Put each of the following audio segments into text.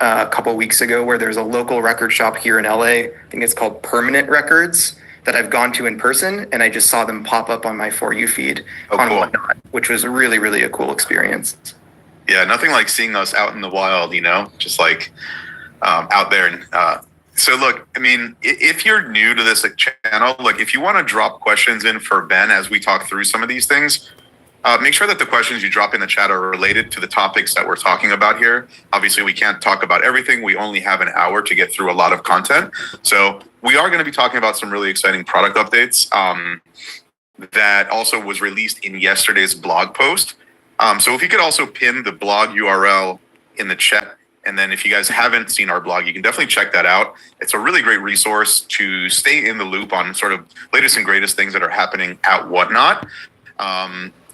a couple weeks ago where there's a local record shop here in LA. I think it's called Permanent Records that I've gone to in person, and I just saw them pop up on my For You feed on cool. Whatnot, which was really, really a cool experience. Yeah, nothing like seeing us out in the wild, just like out there. And so look, I mean, if you're new to this channel, like if you want to drop questions in for Ben as we talk through some of these things, make sure that the questions you drop in the chat are related to the topics that we're talking about here. Obviously, we can't talk about everything. We only have an hour to get through a lot of content. So we are going to be talking about some really exciting product updates that also was released in yesterday's blog post. So if you could also pin the blog URL in the chat, and then if you guys haven't seen our blog, you can definitely check that out. It's a really great resource to stay in the loop on sort of latest and greatest things that are happening at Whatnot.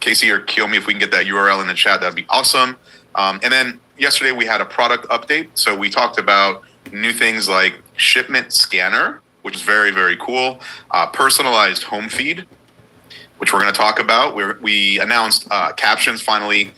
Casey or Kiyomi, if we can get that URL in the chat, that'd be awesome. And then yesterday we had a product update. So we talked about new things like Shipment Scanner, which is very, very cool. Personalized home feed, which we're going to talk about. We announced captions finally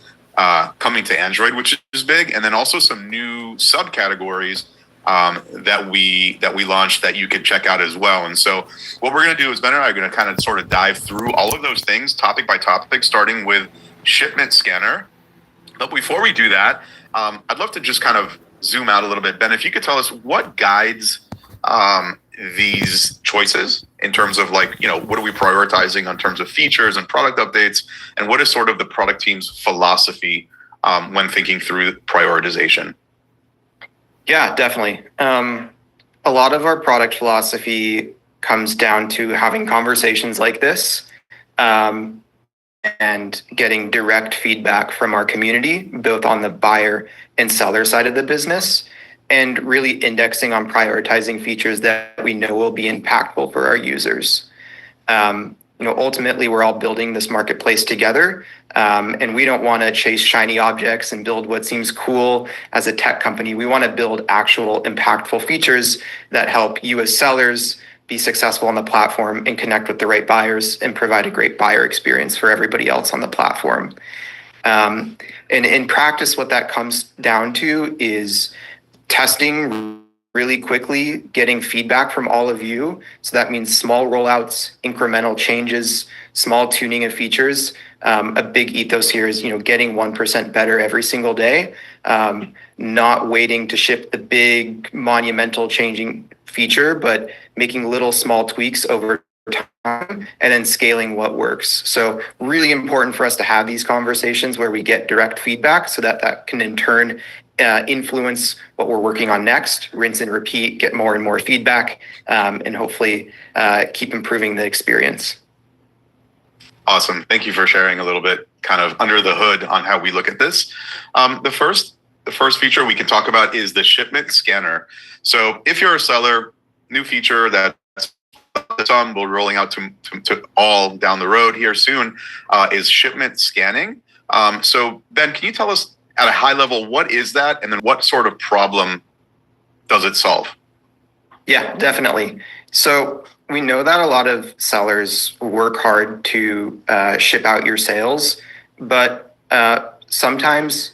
coming to Android, which is big. And then also some new subcategories that we launched that you can check out as well. And so what we're going to do is Ben and I are going to kind of sort of dive through all of those things topic by topic, starting with Shipment Scanner. But before we do that, I'd love to just kind of zoom out a little bit. Ben, if you could tell us what guides these choices in terms of like, what are we prioritizing in terms of features and product updates, and what is sort of the product team's philosophy when thinking through prioritization? Yeah, definitely. A lot of our product philosophy comes down to having conversations like this and getting direct feedback from our community, both on the buyer and seller side of the business, and really indexing on prioritizing features that we know will be impactful for our users. Ultimately, we're all building this marketplace together, and we don't want to chase shiny objects and build what seems cool as a tech company. We want to build actual impactful features that help you as sellers be successful on the platform and connect with the right buyers and provide a great buyer experience for everybody else on the platform. And in practice, what that comes down to is testing really quickly, getting feedback from all of you. So that means small rollouts, incremental changes, small tuning of features. A big ethos here is, getting 1% better every single day, not waiting to ship the big monumental changing feature, but making little small tweaks over time and then scaling what works. So really important for us to have these conversations where we get direct feedback so that can in turn influence what we're working on next, rinse and repeat, get more and more feedback, and hopefully keep improving the experience. Awesome. Thank you for sharing a little bit kind of under the hood on how we look at this. The first feature we can talk about is the Shipment Scanner. So if you're a seller, new feature that's we're rolling out to all down the road here soon is shipment scanning. So Ben, can you tell us at a high level, what is that? And then what sort of problem does it solve? Yeah, definitely. So we know that a lot of sellers work hard to ship out your sales, but sometimes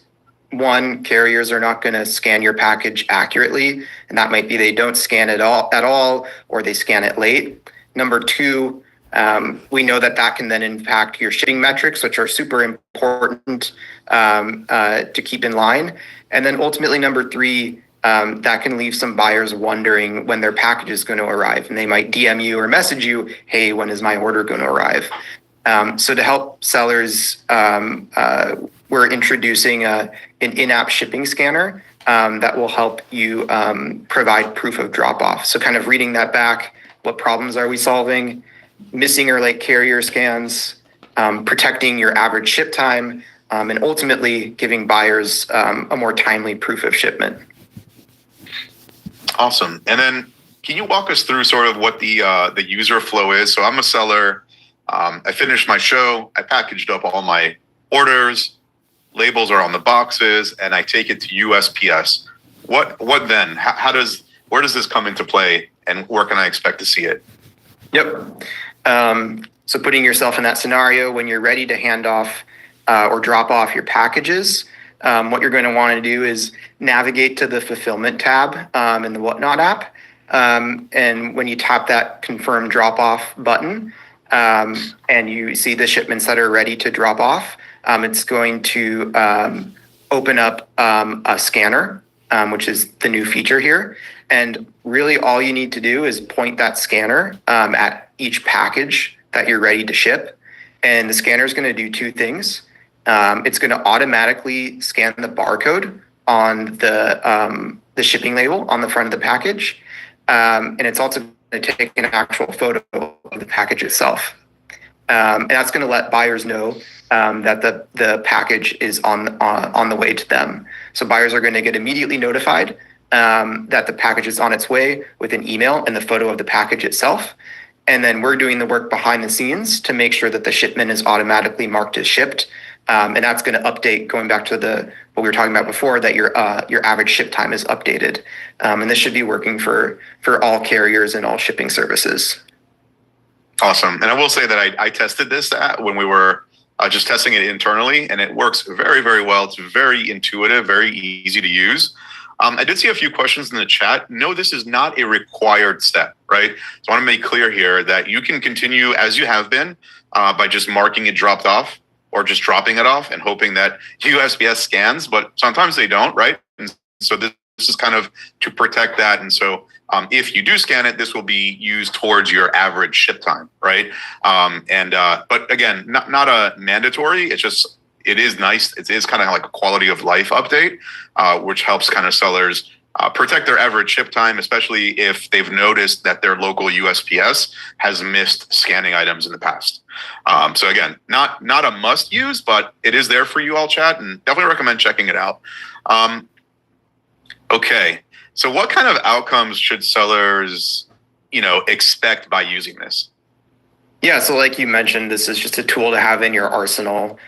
carriers are not going to scan your package accurately, and that might be they don't scan it at all, or they scan it late. Number two, we know that can then impact your shipping metrics, which are super important to keep in line. And then ultimately, number three, that can leave some buyers wondering when their package is going to arrive. And they might DM you or message you, hey, when is my order going to arrive? So to help sellers, we're introducing an in-app shipping scanner that will help you provide proof of drop-off. So kind of reading that back, what problems are we solving? Missing or late carrier scans, protecting your average ship time, and ultimately giving buyers a more timely proof of shipment. Awesome. And then can you walk us through sort of what the user flow is? So I'm a seller. I finished my show. I packaged up all my orders. Labels are on the boxes, and I take it to USPS. What then? Where does this come into play, and where can I expect to see it? Yep. So putting yourself in that scenario when you're ready to hand off or drop off your packages, what you're going to want to do is navigate to the fulfillment tab in the Whatnot app. And when you tap that confirm drop off button and you see the shipments that are ready to drop off, it's going to open up a scanner, which is the new feature here. And really all you need to do is point that scanner at each package that you're ready to ship. And the scanner is going to do two things. It's going to automatically scan the barcode on the shipping label on the front of the package. And it's also going to take an actual photo of the package itself. And that's going to let buyers know that the package is on the way to them. So buyers are going to get immediately notified that the package is on its way with an email and the photo of the package itself. And then we're doing the work behind the scenes to make sure that the shipment is automatically marked as shipped. And that's going to update, going back to what we were talking about before, that your average ship time is updated. And this should be working for all carriers and all shipping services. Awesome. And I will say that I tested this when we were just testing it internally, and it works very, very well. It's very intuitive, very easy to use. I did see a few questions in the chat. No, this is not a required step, right? So I want to make clear here that you can continue as you have been by just marking it dropped off or just dropping it off and hoping that USPS scans, but sometimes they don't, right? And so this is kind of to protect that. And so if you do scan it, this will be used towards your average ship time, right? But again, not a mandatory. It is nice. It is kind of like a quality of life update, which helps kind of sellers protect their average ship time, especially if they've noticed that their local USPS has missed scanning items in the past. So again, not a must use, but it is there for you all, chat, and definitely recommend checking it out. Okay, so what kind of outcomes should sellers, expect by using this? Yeah, so like you mentioned, this is just a tool to have in your arsenal.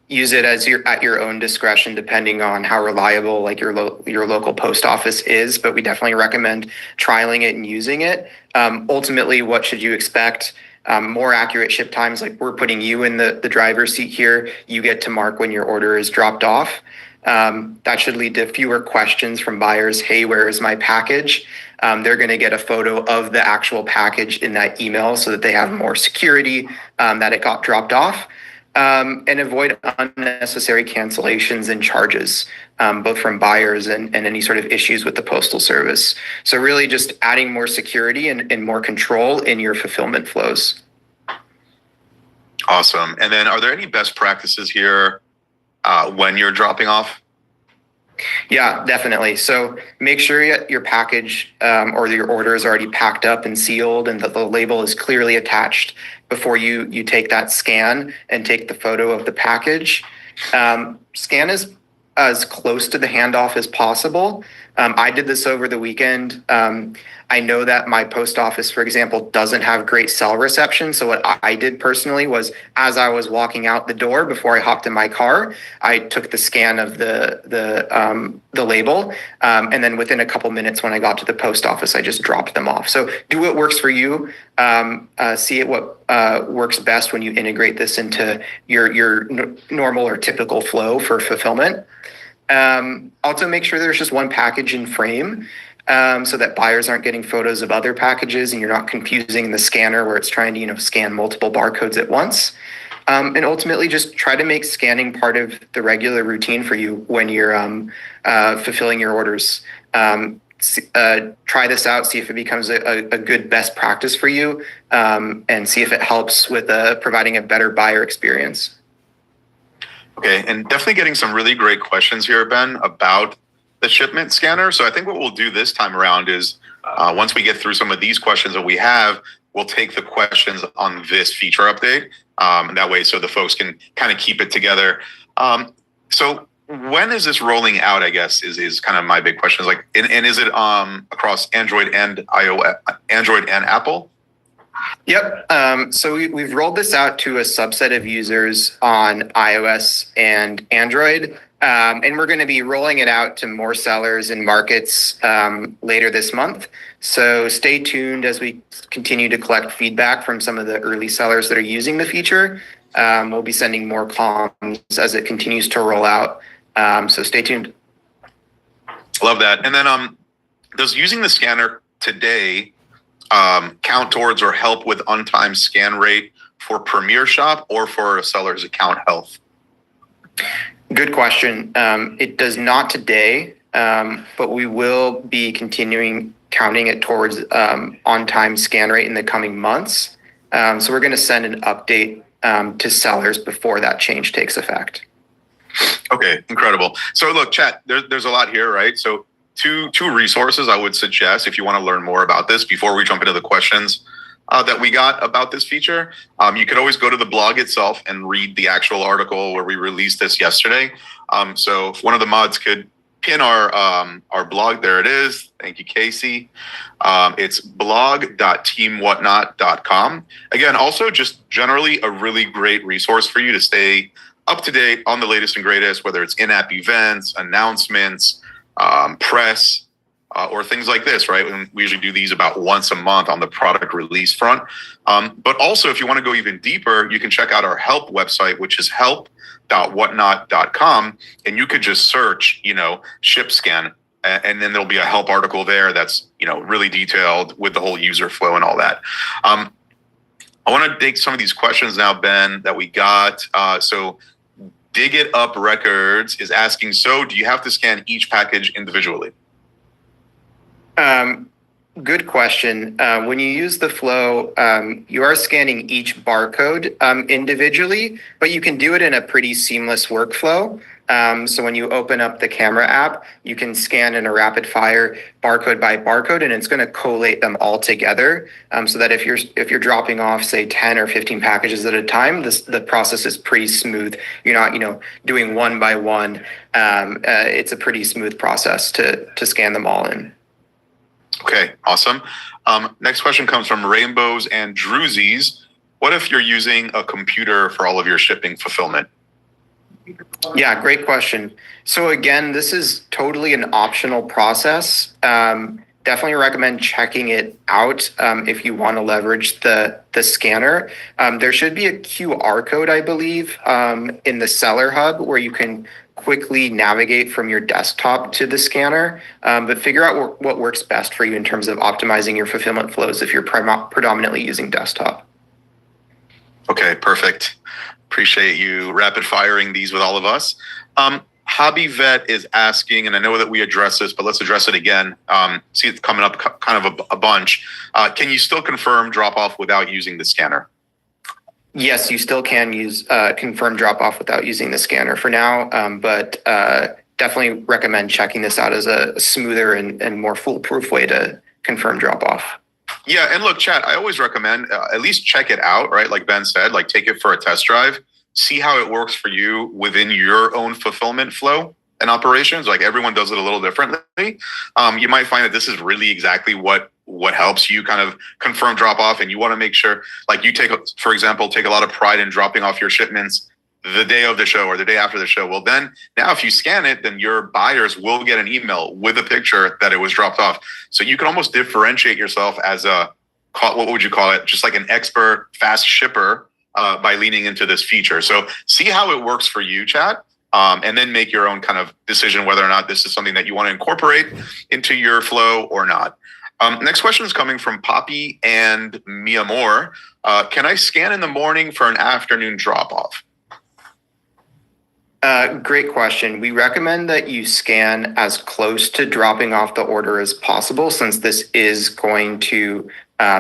Use it at your own discretion, depending on how reliable like your local post office is. But we definitely recommend trialing it and using it. Ultimately, what should you expect? More accurate ship times, like we're putting you in the driver's seat here. You get to mark when your order is dropped off. That should lead to fewer questions from buyers. Hey, where is my package? They're going to get a photo of the actual package in that email so that they have more security that it got dropped off, and avoid unnecessary cancellations and charges, both from buyers and any sort of issues with the Postal Service. So really just adding more security and more control in your fulfillment flows. Awesome. And then are there any best practices here when you're dropping off? Yeah, definitely. So make sure your package or your order is already packed up and sealed and that the label is clearly attached before you take that scan and take the photo of the package. Scan as close to the handoff as possible. I did this over the weekend. I know that my post office, for example, doesn't have great cell reception. So what I did personally was, as I was walking out the door before I hopped in my car, I took the scan of the label, and then within a couple minutes, when I got to the post office, I just dropped them off. So do what works for you. See what works best when you integrate this into your normal or typical flow for fulfillment. Also make sure there's just one package in frame, so that buyers aren't getting photos of other packages and you're not confusing the scanner where it's trying to, scan multiple barcodes at once. And ultimately just try to make scanning part of the regular routine for you when you're fulfilling your orders. Try this out, see if it becomes a good best practice for you, and see if it helps with providing a better buyer experience. Okay, and definitely getting some really great questions here, Ben, about the shipment scanner. So I think what we'll do this time around is once we get through some of these questions that we have, we'll take the questions on this feature update. And that way, so the folks can kind of keep it together. So when is this rolling out, I guess, is kind of my big question. Like, and is it across Android and iOS, Android and Apple? Yep. So we've rolled this out to a subset of users on iOS and Android. And we're going to be rolling it out to more sellers and markets later this month. So stay tuned as we continue to collect feedback from some of the early sellers that are using the feature. We'll be sending more comms as it continues to roll out. So stay tuned. Love that. And then does using the scanner today count towards or help with on-time scan rate for Premier Shop or for a seller's account health? Good question. It does not today, but we will be continuing counting it towards on-time scan rate in the coming months. So we're going to send an update to sellers before that change takes effect. Okay, incredible. So look, chat, there's a lot here, right? So two resources I would suggest if you want to learn more about this before we jump into the questions that we got about this feature. You could always go to the blog itself and read the actual article where we released this yesterday. So if one of the mods could pin our blog, there it is. Thank you, Casey. It's blog.teamwhatnot.com. Again, also just generally a really great resource for you to stay up to date on the latest and greatest, whether it's in-app events, announcements, press, or things like this, right? And we usually do these about once a month on the product release front. But also, if you want to go even deeper, you can check out our help website, which is help.whatnot.com. And you could just search, ship scan. And then there'll be a help article there that's, really detailed with the whole user flow and all that. I want to take some of these questions now, Ben, that we got. So Dig It Up Records is asking, so do you have to scan each package individually? Good question. When you use the flow, you are scanning each barcode individually, but you can do it in a pretty seamless workflow. So when you open up the camera app, you can scan in a rapid fire barcode by barcode, and it's going to collate them all together. So that if you're dropping off, say 10 or 15 packages at a time, the process is pretty smooth. You're not, doing one by one. It's a pretty smooth process to scan them all in. Okay, awesome. Next question comes from Rainbows and Drewsies. What if you're using a computer for all of your shipping fulfillment? Yeah, great question. So again, this is totally an optional process. Definitely recommend checking it out if you want to leverage the scanner. There should be a QR code, I believe, in the Seller Hub where you can quickly navigate from your desktop to the scanner, but figure out what works best for you in terms of optimizing your fulfillment flows if you're predominantly using desktop. Okay, perfect. Appreciate you rapid firing these with all of us. Hobby Vet is asking, and I know that we addressed this, but let's address it again. See, it's coming up kind of a bunch. Can you still confirm drop off without using the scanner? Yes, you still can use confirm drop off without using the scanner for now, but definitely recommend checking this out as a smoother and more foolproof way to confirm drop off. Yeah, and look, chat, I always recommend at least check it out, right? Like Ben said, like take it for a test drive, see how it works for you within your own fulfillment flow and operations. Like everyone does it a little differently. You might find that this is really exactly what helps you kind of confirm drop off, and you want to make sure, like you for example, take a lot of pride in dropping off your shipments the day of the show or the day after the show. Well, then now if you scan it, then your buyers will get an email with a picture that it was dropped off. So you can almost differentiate yourself as what would you call it? Just like an expert fast shipper by leaning into this feature. So see how it works for you, chat. And then make your own kind of decision whether or not this is something that you want to incorporate into your flow or not. Next question is coming from Poppy and Mia Moore. Can I scan in the morning for an afternoon drop off? Great question. We recommend that you scan as close to dropping off the order as possible, since this is going to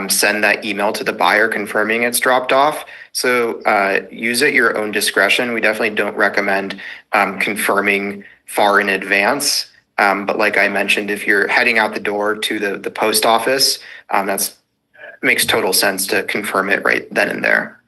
send that email to the buyer confirming it's dropped off. So use at your own discretion. We definitely don't recommend confirming far in advance. But like I mentioned, if you're heading out the door to the post office, that's makes total sense to confirm it right then and there.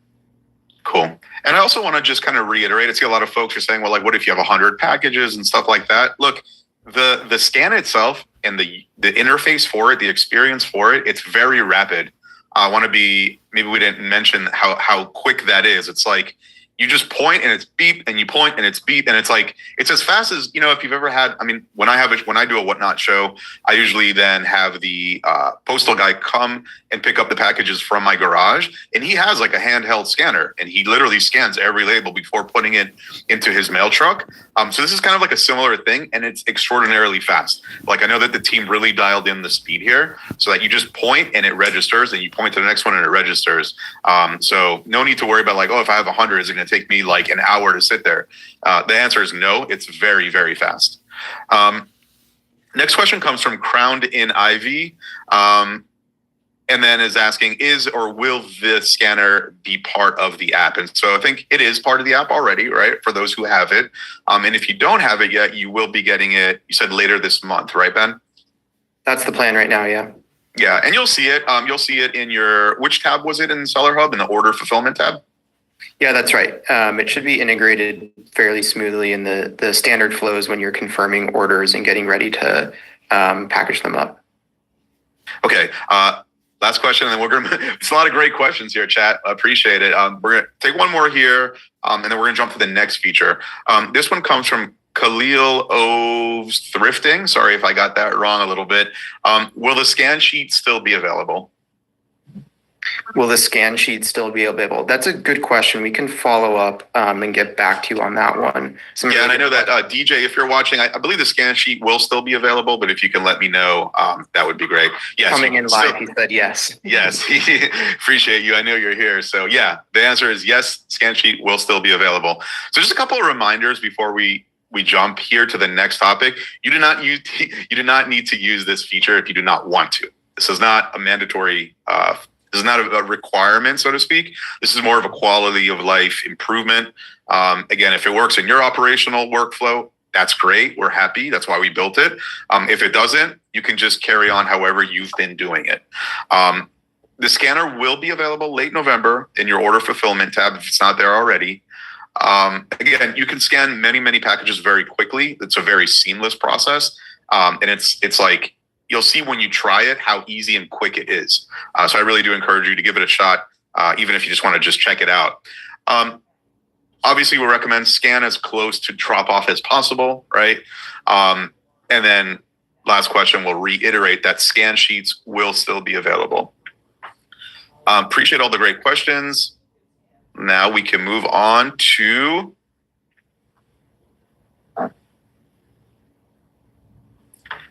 Cool. And I also want to just kind of reiterate, I see a lot of folks are saying, well, like, what if you have 100 packages and stuff like that? Look, the scan itself and the interface for it, the experience for it, it's very rapid. I want to maybe we didn't mention how quick that is. It's like you just point and it's beep, and you point and it's beep, and it's like it's as fast as, you know, if you've ever had. I mean, when I do a Whatnot show, I usually then have the postal guy come and pick up the packages from my garage, and he has like a handheld scanner, and he literally scans every label before putting it into his mail truck. So this is kind of like a similar thing, and it's extraordinarily fast. Like, I know that the team really dialed in the speed here, so that you just point and it registers, and you point to the next one and it registers. So no need to worry about like, oh, if I have 100, is it going to take me like an hour to sit there? The answer is no. It's very, very fast. Next question comes from Crowned in Ivy. And then is asking, is or will the scanner be part of the app? And so I think it is part of the app already, right? For those who have it. And if you don't have it yet, you will be getting it, you said later this month, right, Ben? That's the plan right now, yeah. Yeah, and you'll see it. You'll see it in your, which tab was it in Seller Hub, in the order fulfillment tab? Yeah, that's right. It should be integrated fairly smoothly in the standard flows when you're confirming orders and getting ready to package them up. Okay. Last question, and then we're gonna. It's a lot of great questions here, chat. I appreciate it. We're gonna take one more here, and then we're gonna jump to the next feature. This one comes from Khalil Oves Thrifting. Sorry if I got that wrong a little bit. Will the scan sheet still be available? Will the scan sheet still be available? That's a good question. We can follow up and get back to you on that one. Yeah, and I know that DJ, if you're watching, I believe the scan sheet will still be available, but if you can let me know, that would be great. Yes, coming in live, he said yes. Yes, appreciate you. I know you're here. So yeah, the answer is yes, scan sheet will still be available. So just a couple of reminders before we jump here to the next topic. You do not need to use this feature if you do not want to. This is not a mandatory this is not a requirement, so to speak. This is more of a quality of life improvement. Again, if it works in your operational workflow, that's great. We're happy. That's why we built it. If it doesn't, you can just carry on however you've been doing it. The scanner will be available late November in your order fulfillment tab if it's not there already. Again, you can scan many, many packages very quickly. It's a very seamless process. And it's like, you'll see when you try it how easy and quick it is. So I really do encourage you to give it a shot, even if you just want to just check it out. Obviously, we recommend scan as close to drop off as possible, right? And then last question, we'll reiterate that scan sheets will still be available. Appreciate all the great questions. Now we can move on to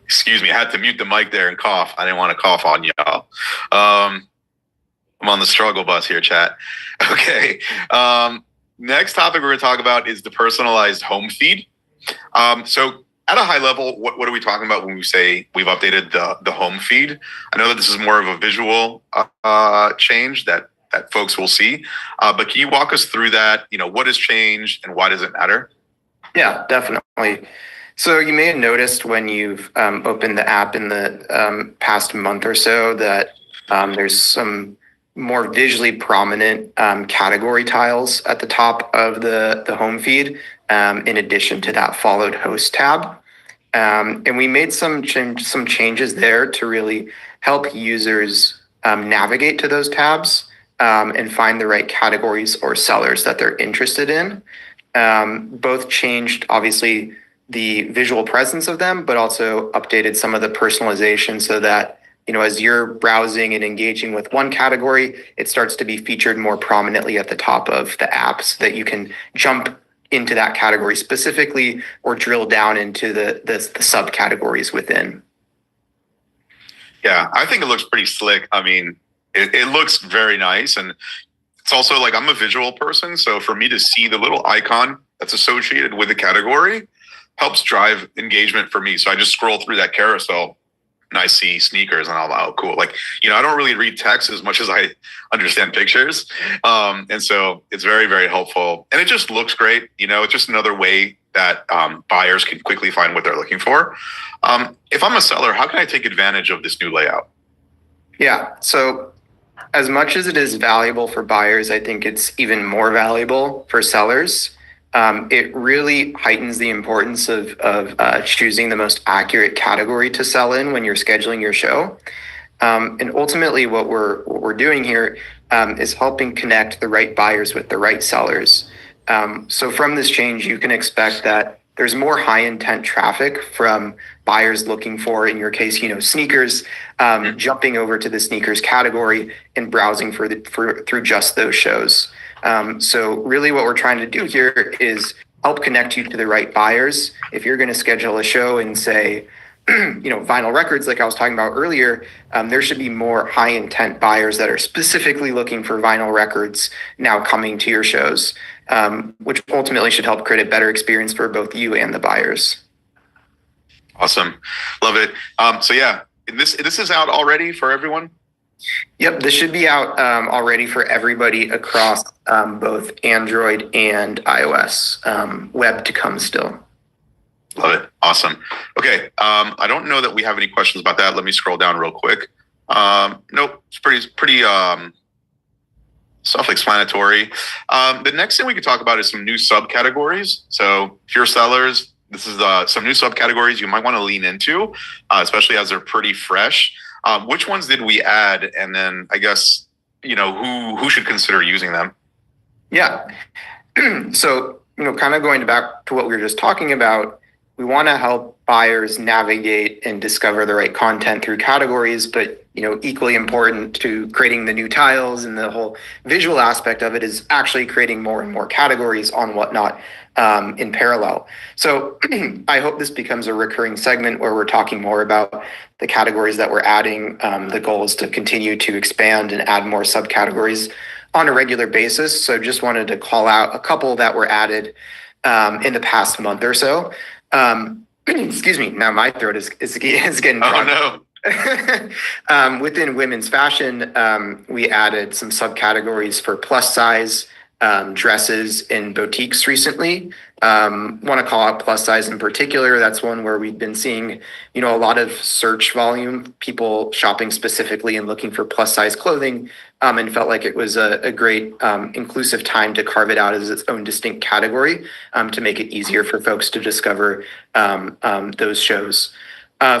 excuse me, I had to mute the mic there and cough. I didn't want to cough on y'all. I'm on the struggle bus here, chat. Okay. Next topic we're going to talk about is the personalized home feed. So at a high level, what are we talking about when we say we've updated the home feed? I know that this is more of a visual change that folks will see. But can you walk us through that? You know, what has changed and why does it matter? Yeah, definitely. So you may have noticed when you've opened the app in the past month or so that there's some more visually prominent category tiles at the top of the home feed, in addition to that followed host tab. And we made some changes there to really help users navigate to those tabs and find the right categories or sellers that they're interested in. Both changed, obviously, the visual presence of them, but also updated some of the personalization so that, you know, as you're browsing and engaging with one category, it starts to be featured more prominently at the top of the app so that you can jump into that category specifically or drill down into the subcategories within. Yeah, I think it looks pretty slick. I mean, it looks very nice. And it's also like, I'm a visual person. So for me to see the little icon that's associated with the category helps drive engagement for me. So I just scroll through that carousel and I see sneakers and I'm like, oh, cool. Like, you know, I don't really read text as much as I understand pictures. And so it's very, very helpful. And it just looks great. You know, it's just another way that buyers can quickly find what they're looking for. If I'm a seller, how can I take advantage of this new layout? Yeah. So as much as it is valuable for buyers, I think it's even more valuable for sellers. It really heightens the importance of choosing the most accurate category to sell in when you're scheduling your show. And ultimately, what we're doing here is helping connect the right buyers with the right sellers. So from this change, you can expect that there's more high intent traffic from buyers looking for, in your case, sneakers, jumping over to the sneakers category and browsing through just those shows. So really what we're trying to do here is help connect you to the right buyers. If you're going to schedule a show and say, vinyl records, like I was talking about earlier, there should be more high intent buyers that are specifically looking for vinyl records now coming to your shows, which ultimately should help create a better experience for both you and the buyers. Awesome. Love it. So yeah, this is out already for everyone? Yep, this should be out already for everybody across both Android and iOS. Web to come still. Love it. Awesome. Okay. I don't know that we have any questions about that. Let me scroll down real quick. Nope. It's pretty self-explanatory. The next thing we could talk about is some new subcategories. So if you're sellers, this is some new subcategories you might want to lean into, especially as they're pretty fresh. Which ones did we add? And then I guess, who should consider using them? Yeah. So, kind of going back to what we were just talking about, we want to help buyers navigate and discover the right content through categories, but equally important to creating the new tiles and the whole visual aspect of it is actually creating more and more categories on Whatnot in parallel. So I hope this becomes a recurring segment where we're talking more about the categories that we're adding. The goal is to continue to expand and add more subcategories on a regular basis. So just wanted to call out a couple that were added in the past month or so. Excuse me. Now my throat is getting dry. Oh no. Within women's fashion, we added some subcategories for plus size dresses in boutiques recently. Want to call out plus size in particular. That's one where we've been seeing, a lot of search volume, people shopping specifically and looking for plus size clothing, and felt like it was a great inclusive time to carve it out as its own distinct category to make it easier for folks to discover those shows.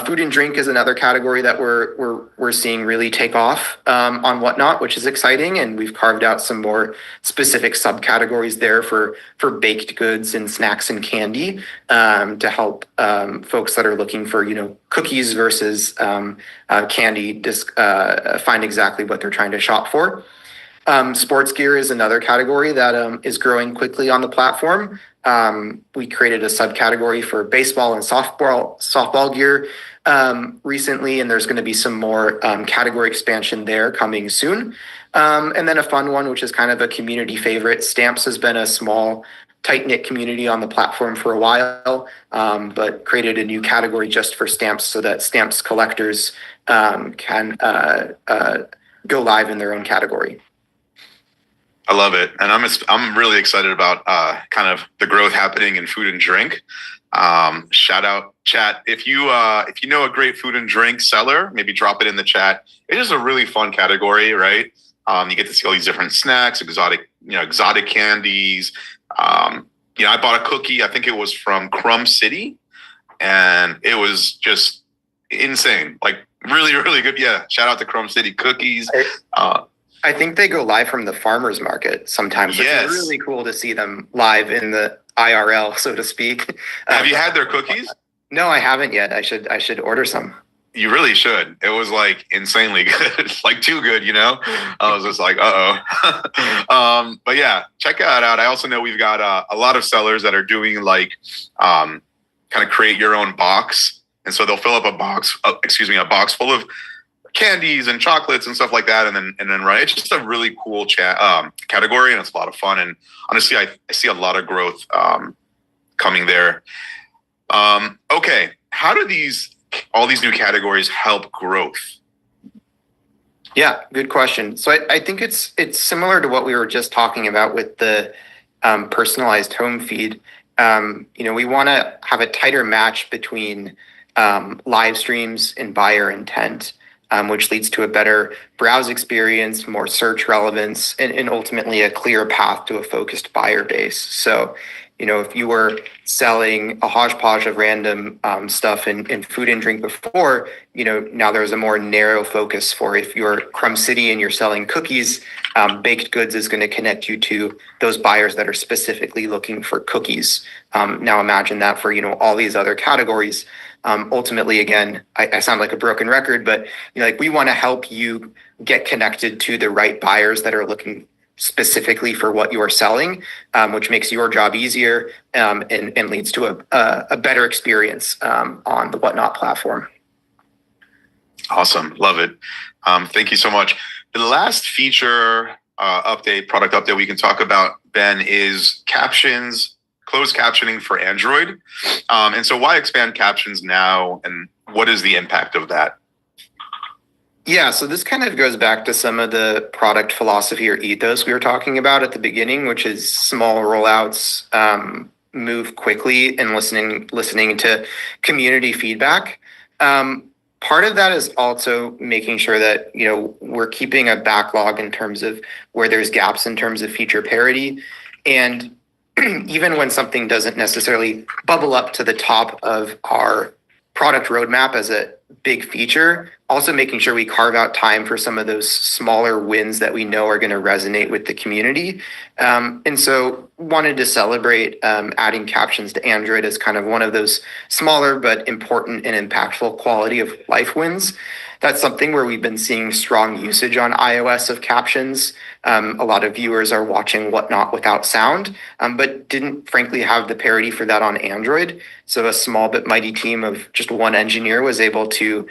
Food and drink is another category that we're seeing really take off on Whatnot, which is exciting, and we've carved out some more specific subcategories there for baked goods and snacks and candy to help folks that are looking for cookies versus candy find exactly what they're trying to shop for. Sports gear is another category that is growing quickly on the platform. We created a subcategory for baseball and softball gear recently, and there's going to be some more category expansion there coming soon. And then a fun one, which is kind of a community favorite. Stamps has been a small, tight-knit community on the platform for a while, but created a new category just for stamps so that stamps collectors can go live in their own category. I love it, and I'm really excited about kind of the growth happening in food and drink. Shout out chat if you know a great food and drink seller, maybe drop it in the chat. It is a really fun category, right? You get to see all these different snacks, exotic candies. I bought a cookie. I think it was from Crumb City, and it was just insane. Like really, really good. Yeah, shout out to Crumb City cookies. I think they go live from the farmers market sometimes. Yes. It's really cool to see them live in the IRL, so to speak. Have you had their cookies? No, I haven't yet. I should order some. You really should. It was like insanely good, like too good, I was just like, but yeah, check that out. I also know we've got a lot of sellers that are doing like kind of create your own box, and so they'll fill up a box full of candies and chocolates and stuff like that, and then right, it's just a really cool category, and it's a lot of fun. And honestly, I see a lot of growth coming there. Okay, how do all these new categories help growth? Yeah, good question. So I think it's similar to what we were just talking about with the personalized home feed. We want to have a tighter match between live streams and buyer intent. which leads to a better browse experience, more search relevance, and ultimately a clear path to a focused buyer base. So, if you were selling a hodgepodge of random stuff in food and drink before, now there's a more narrow focus for if you're Crumb City and you're selling cookies, baked goods is going to connect you to those buyers that are specifically looking for cookies. Now imagine that for, all these other categories. Ultimately, again, I sound like a broken record, but we want to help you get connected to the right buyers that are looking specifically for what you're selling, which makes your job easier and leads to a better experience on the Whatnot platform. Awesome. Love it. Thank you so much. The last feature product update we can talk about, Ben, is captions, closed captioning for Android. And so why expand captions now, and what is the impact of that? Yeah, so this kind of goes back to some of the product philosophy or ethos we were talking about at the beginning, which is small rollouts, move quickly, and listening to community feedback. Part of that is also making sure that we're keeping a backlog in terms of where there's gaps in terms of feature parity, and even when something doesn't necessarily bubble up to the top of our product roadmap as a big feature, also making sure we carve out time for some of those smaller wins that we know are going to resonate with the community. And so wanted to celebrate adding captions to Android as kind of one of those smaller but important and impactful quality of life wins. That's something where we've been seeing strong usage on iOS of captions. A lot of viewers are watching Whatnot without sound, but didn't frankly have the parity for that on Android. So a small but mighty team of just one engineer was able to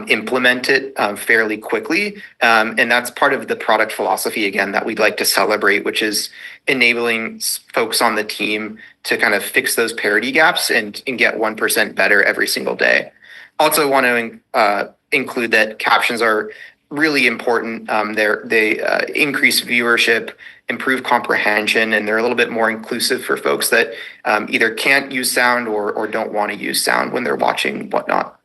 implement it fairly quickly. And that's part of the product philosophy, again, that we'd like to celebrate, which is enabling folks on the team to kind of fix those parity gaps and get 1% better every single day. Also want to include that captions are really important. They increase viewership, improve comprehension, and they're a little bit more inclusive for folks that either can't use sound or don't want to use sound when they're watching Whatnot.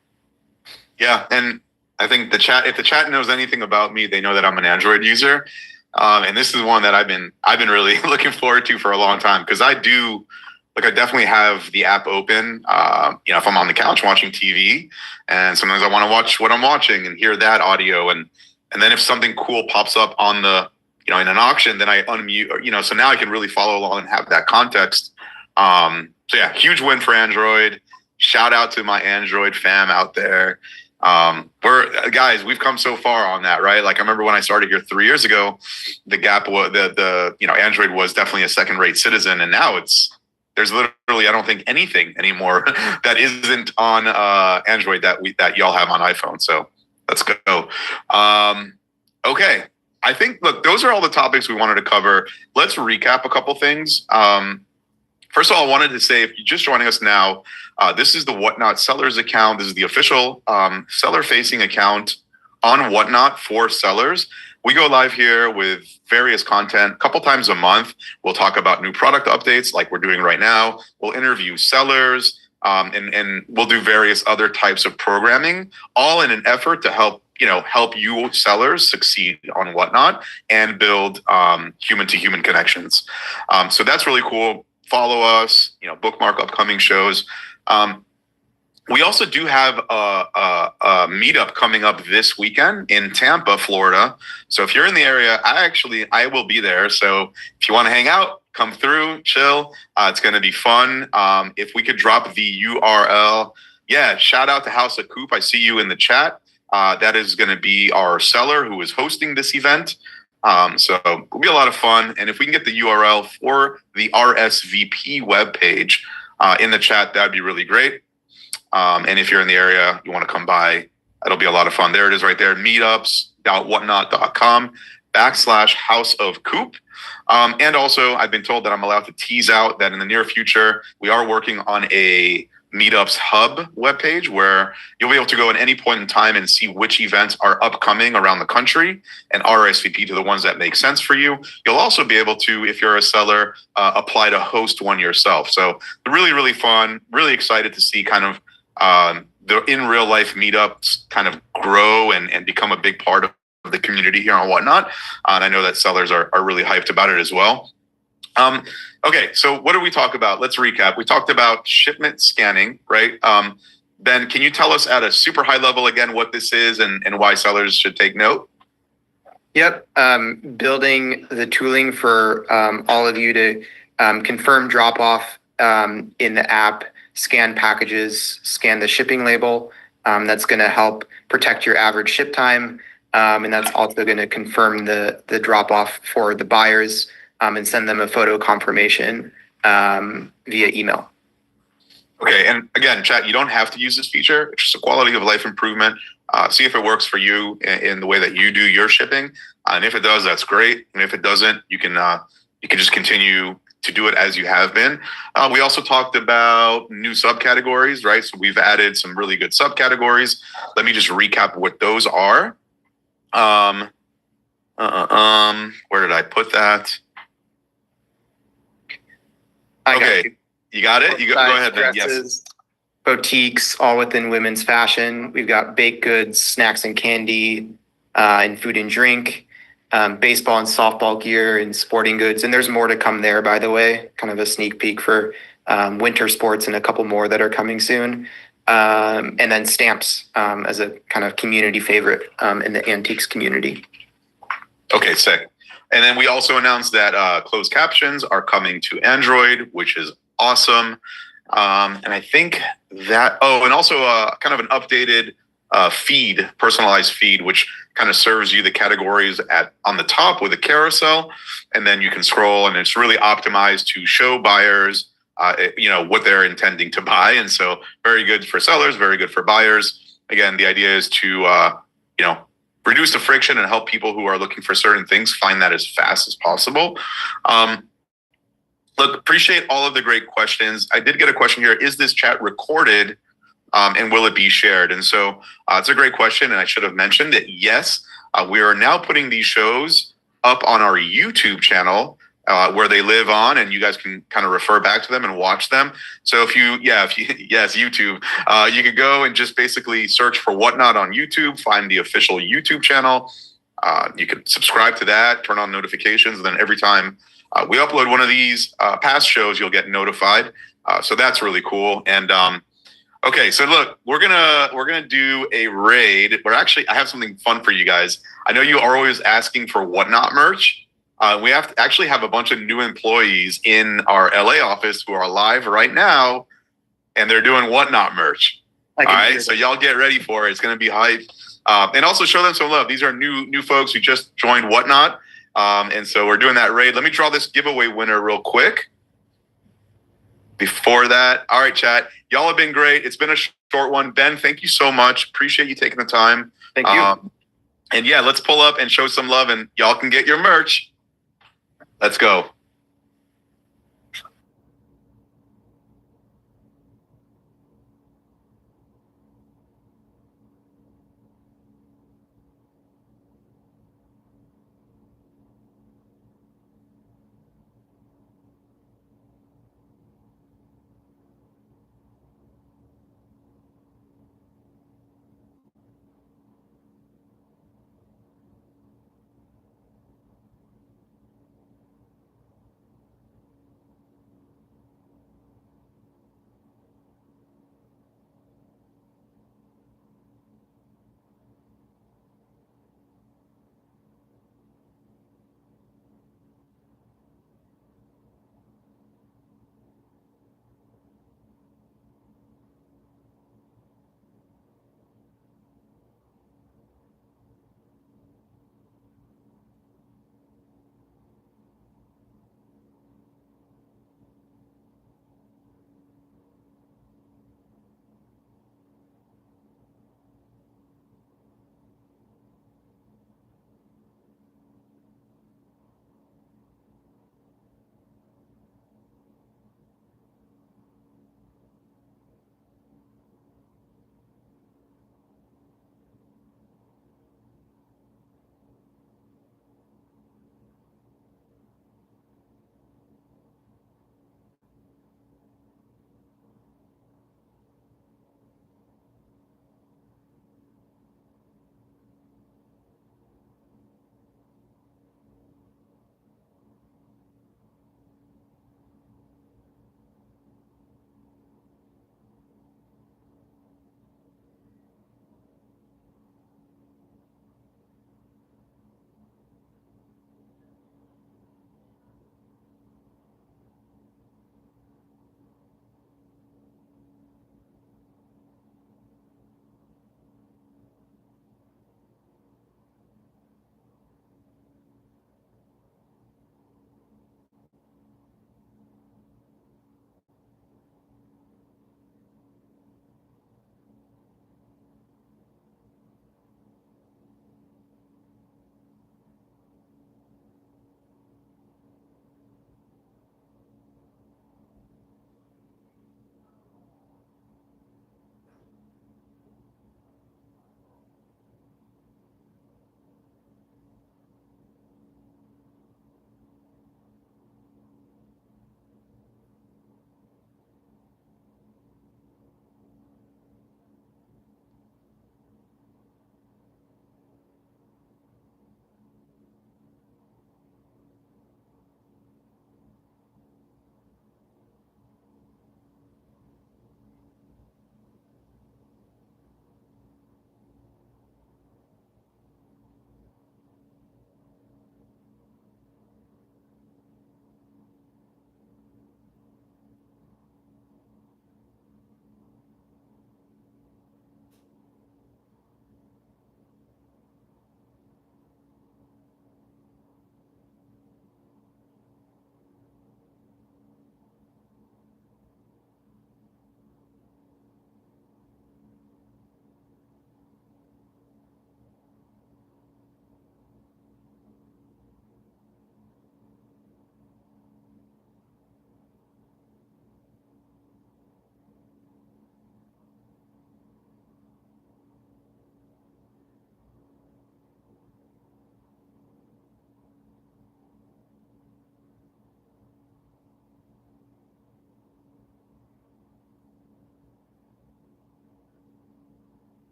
Yeah, and I think if the chat knows anything about me, they know that I'm an Android user, and this is one that I've been really looking forward to for a long time, because I definitely have the app open. If I'm on the couch watching TV, and sometimes I want to watch what I'm watching and hear that audio, and then if something cool pops up on the in an auction, then I unmute. So now I can really follow along and have that context. So yeah, huge win for Android. Shout out to my Android fam out there. We've come so far on that, right? Like I remember when I started here 3 years ago, the gap was Android was definitely a second-rate citizen, and now there's literally, I don't think anything anymore that isn't on Android that y'all have on iPhone. So let's go. Okay. I think, look, those are all the topics we wanted to cover. Let's recap a couple things. First of all, I wanted to say, if you're just joining us now, this is the Whatnot sellers account. This is the official seller-facing account on Whatnot for sellers. We go live here with various content a couple times a month. We'll talk about new product updates like we're doing right now. We'll interview sellers, and we'll do various other types of programming, all in an effort to help you sellers succeed on Whatnot and build human-to-human connections. So that's really cool. Follow us, bookmark upcoming shows. We also do have a meetup coming up this weekend in Tampa, Florida. So if you're in the area, I will be there. So if you want to hang out, come through, chill. It's going to be fun. If we could drop the URL. Yeah, shout out to House of Coop. I see you in the chat. That is going to be our seller who is hosting this event. So it'll be a lot of fun. And if we can get the URL for the RSVP webpage in the chat, that'd be really great. And if you're in the area, you want to come by, it'll be a lot of fun. There it is right there, meetups.whatnot.com/House of Coop. And also, I've been told that I'm allowed to tease out that in the near future, we are working on a Meetups Hub webpage where you'll be able to go at any point in time and see which events are upcoming around the country and RSVP to the ones that make sense for you. You'll also be able to, if you're a seller, apply to host one yourself. So really, really fun, really excited to see kind of the in real life meetups kind of grow and become a big part of the community here on Whatnot. And I know that sellers are really hyped about it as well. Okay, so what did we talk about? Let's recap. We talked about shipment scanning, right? Ben, can you tell us at a super high level again what this is and why sellers should take note? Yep. Building the tooling for all of you to confirm drop off in the app, scan packages, scan the shipping label. That's going to help protect your average ship time. And that's also going to confirm the drop off for the buyers and send them a photo confirmation via email. Okay, and again, chat, you don't have to use this feature. It's just a quality of life improvement. See if it works for you in the way that you do your shipping. And if it does, that's great. And if it doesn't, you can just continue to do it as you have been. We also talked about new subcategories, right? So we've added some really good subcategories. Let me just recap what those are. Where did I put that? Okay. You got it? You go ahead then. Yes. Boutiques, all within women's fashion. We've got baked goods, snacks and candy, and food and drink, baseball and softball gear and sporting goods. And there's more to come there, by the way, kind of a sneak peek for winter sports and a couple more that are coming soon. And then stamps as a kind of community favorite in the antiques community. Okay, sick. And then we also announced that closed captions are coming to Android, which is awesome. And I think that, and also kind of an updated feed, personalized feed, which kind of serves you the categories on the top with a carousel. And then you can scroll and it's really optimized to show buyers, what they're intending to buy. And so very good for sellers, very good for buyers. Again, the idea is to, reduce the friction and help people who are looking for certain things find that as fast as possible. Look, appreciate all of the great questions. I did get a question here. Is this chat recorded and will it be shared? And so it's a great question. And I should have mentioned that, yes, we are now putting these shows up on our YouTube channel where they live on, and you guys can kind of refer back to them and watch them. So yes, YouTube, you could go and just basically search for Whatnot on YouTube, find the official YouTube channel. You could subscribe to that, turn on notifications, and then every time we upload one of these past shows, you'll get notified. So that's really cool. And okay, so look, we're gonna do a raid. I have something fun for you guys. I know you are always asking for Whatnot merch. We have to actually have a bunch of new employees in our LA office who are live right now, and they're doing Whatnot merch. All right, so y'all get ready for it. It's gonna be hype. And also show them some love. These are new folks who just joined Whatnot. And so we're doing that raid. Let me draw this giveaway winner real quick. Before that, all right, chat. Y'all have been great. It's been a short one. Ben, thank you so much. Appreciate you taking the time. Thank you. And yeah, let's pull up and show some love, and y'all can get your merch. Let's go.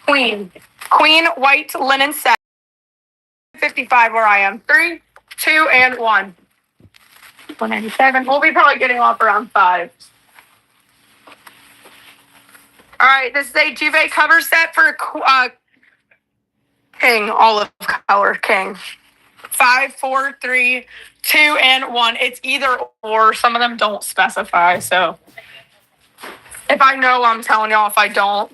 Queen. Queen white linen set. 55 where I am. 3, 2, and 1. 197. We'll be probably getting off around 5. All right, this is a duvet cover set for King, olive color King. 5, 4, 3, 2, and 1. It's either or. Some of them don't specify, so if I know, I'm telling y'all. If I don't,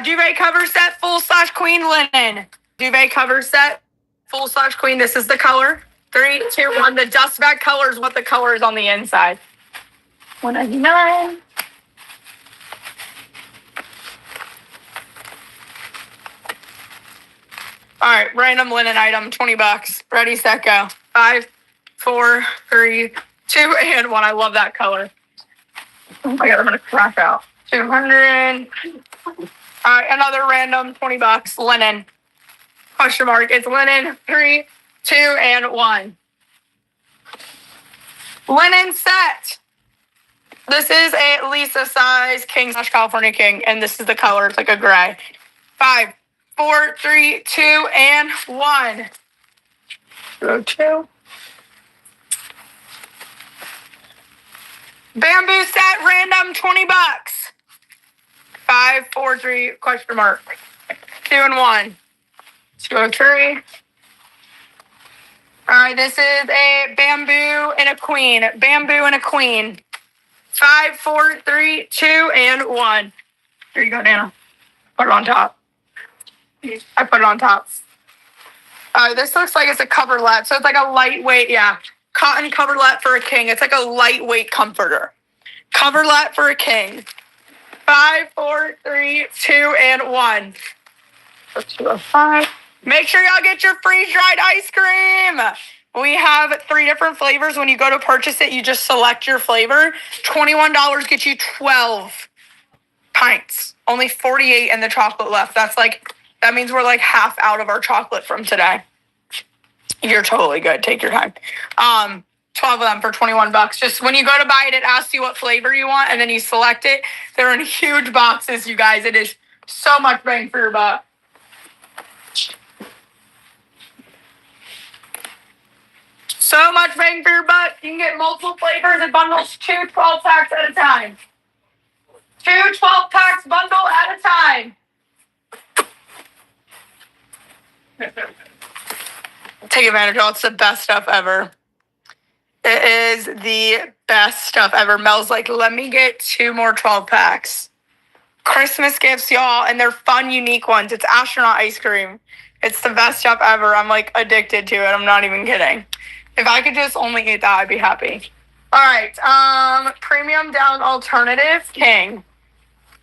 duvet cover set, full/queen linen. Duvet cover set, full/queen. This is the color. 3, 2, 1. The dust bag color is what the color is on the inside. 199. All right, random linen item, $20. Ready, set, go. 5, 4, 3, 2, and 1. I love that color. Oh my God, I'm gonna crack out. 200. All right, another random $20. Linen. Question mark. It's linen. 3, 2, and 1. Linen set. This is a Lisa size King/California King, and this is the color. It's like a gray. 5, 4, 3, 2, and 1. Row 2. Bamboo set, random, $20. 5, 4, 3, question mark. 2 and 1. 203. All right, this is a bamboo and a queen. Bamboo and a queen. 5, 4, 3, 2, and 1. Here you go, Dana. Put it on top. I put it on top. This looks like it's a coverlet. So it's like a lightweight, cotton coverlet for a king. It's like a lightweight comforter. Coverlet for a king. 5, 4, 3, 2, and 1. 205. Make sure y'all get your freeze-dried ice cream. We have 3 different flavors. When you go to purchase it, you just select your flavor. $21 gets you 12 pints. Only 48 in the chocolate left. That means we're like half out of our chocolate from today. You're totally good. Take your time. 12 of them for $21. Just when you go to buy it, it asks you what flavor you want, and then you select it. They're in huge boxes, you guys. It is so much bang for your buck. So much bang for your buck. You can get multiple flavors and bundles, 2 12-packs at a time. 2 12-packs bundle at a time. Take advantage of it. It's the best stuff ever. It is the best stuff ever. Mel's like, let me get 2 more 12-packs. Christmas gifts, y'all, and they're fun, unique ones. It's astronaut ice cream. It's the best stuff ever. I'm like addicted to it. I'm not even kidding. If I could just only eat that, I'd be happy. All right, premium down alternative king.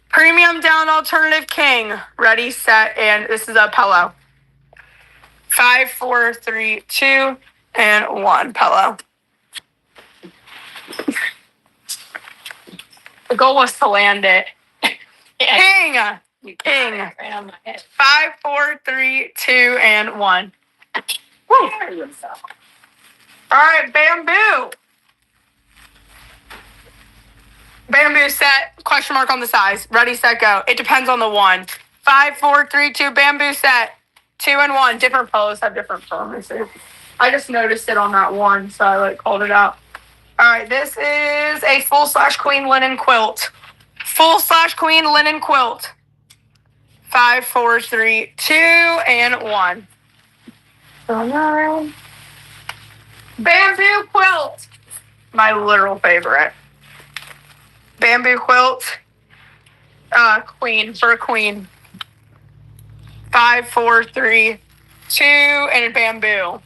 Premium down alternative king. Ready, set, and this is a pillow. 5, 4, 3, 2, and 1 pillow. The goal was to land it. King. 5, 4, 3, 2, and 1. Woo. All right, bamboo. Bamboo set, question mark on the size. Ready, set, go. It depends on the one. 5, 4, 3, 2, bamboo set. 2 and 1. Different pillows have different promises. I just noticed it on that one, so I called it out. All right, this is a full/queen linen quilt. Full/queen linen quilt. 5, 4, 3, 2, and 1. Bamboo quilt. My literal favorite. Bamboo quilt. Queen for a queen. 5, 4, 3, 2, and a bamboo.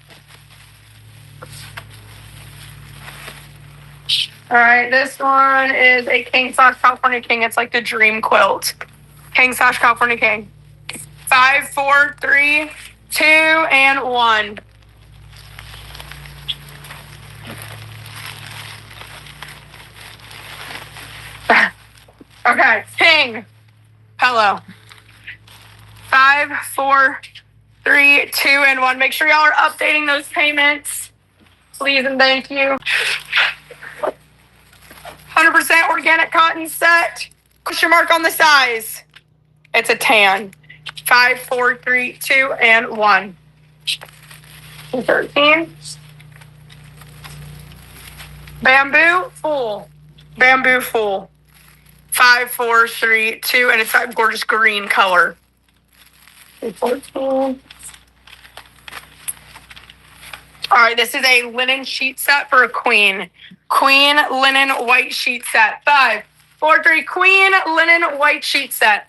All right, this one is a King/California King. It's like the dream quilt. King/California King. 5, 4, 3, 2, and 1. Okay, King. Hello. 5, 4, 3, 2, and 1. Make sure y'all are updating those payments. Please and thank you. 100% organic cotton set. Question mark on the size. It's a tan. 5, 4, 3, 2, and 1. 13. Bamboo full. Bamboo full. 5, 4, 3, 2, and it's that gorgeous green color. 14. All right, this is a linen sheet set for a queen. Queen linen white sheet set. 5, 4, 3, queen linen white sheet set.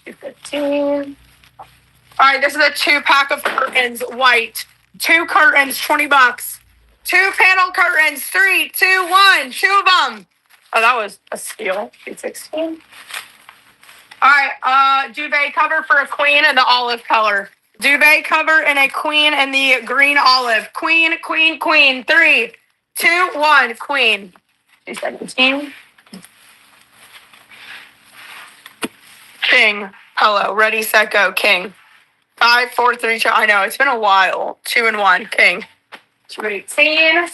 215. All right, this is a 2-pack of curtains, white. 2 curtains, $20. 2 panel curtains, 3, 2, 1, 2 of them. Oh, that was a steal. 216. All right, duvet cover for a queen in the olive color. Duvet cover and a queen in the green olive. Queen, queen, queen. 3, 2, 1, queen. 217. King. Hello. Ready, set, go. King. 5, 4, 3, 2. I know, it's been a while. 2 and 1. King. 218.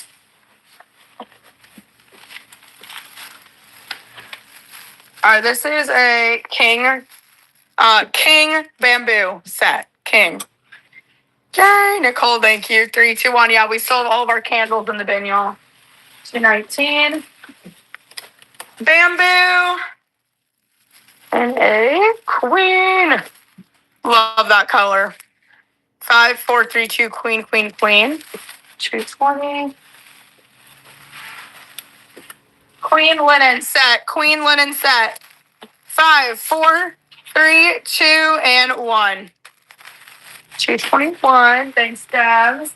All right, this is a king bamboo set. King. Yay, Nicole, thank you. 3, 2, 1. Yeah, we still have all of our candles in the bin, y'all. 219. Bamboo. And a queen. Love that color. 5, 4, 3, 2, queen, queen, queen. 220. Queen linen set. Queen linen set. 5, 4, 3, 2, and 1. 221. Thanks, Devs.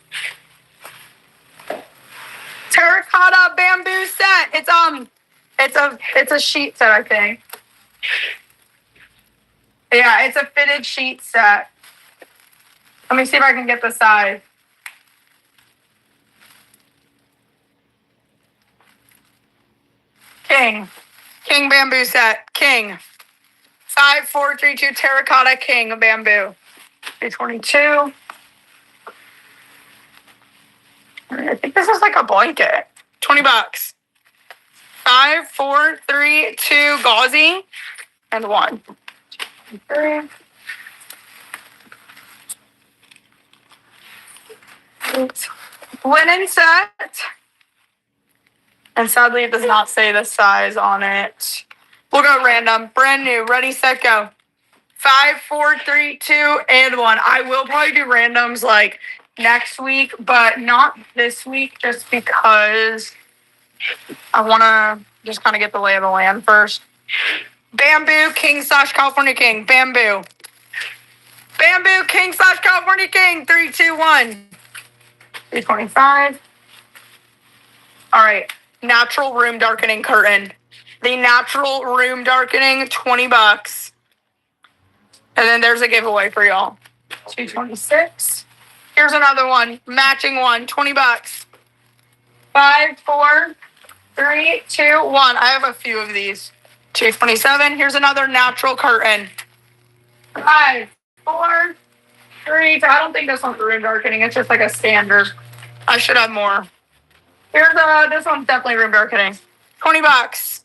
Terracotta bamboo set. It's a sheet set, I think. Yeah, it's a fitted sheet set. Let me see if I can get the size. King. King bamboo set. King. 5, 4, 3, 2, terracotta king bamboo. 222. I think this is like a blanket. $20. 5, 4, 3, 2, gauzy, and 1. 3. Linen set. And sadly, it does not say the size on it. We'll go random. Brand new. Ready, set, go. 5, 4, 3, 2, and 1. I will probably do randoms like next week, but not this week just because I want to just kind of get the lay of the land first. Bamboo king / California king. Bamboo. Bamboo king / California king. 3, 2, 1. 325. All right. Natural room darkening curtain. The natural room darkening, $20. And then there's a giveaway for y'all. 226. Here's another one. Matching one, $20. 5, 4, 3, 2, 1. I have a few of these. 227. Here's another natural curtain. 5, 4, 3, 2. I don't think this one's room darkening. It's just like a standard. I should have more. Here's this one's definitely room darkening. $20.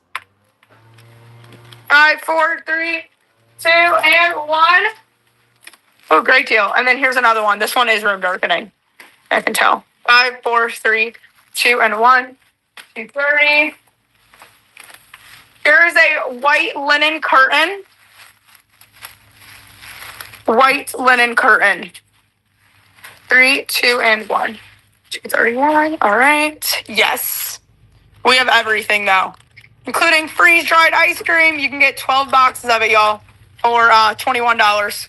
5, 4, 3, 2, and 1. Oh, great deal. And then here's another one. This one is room darkening. I can tell. 5, 4, 3, 2, and 1. 230. Here is a white linen curtain. White linen curtain. 3, 2, and 1. 231. All right. Yes. We have everything, though, including freeze-dried ice cream. You can get 12 boxes of it, y'all, for $21.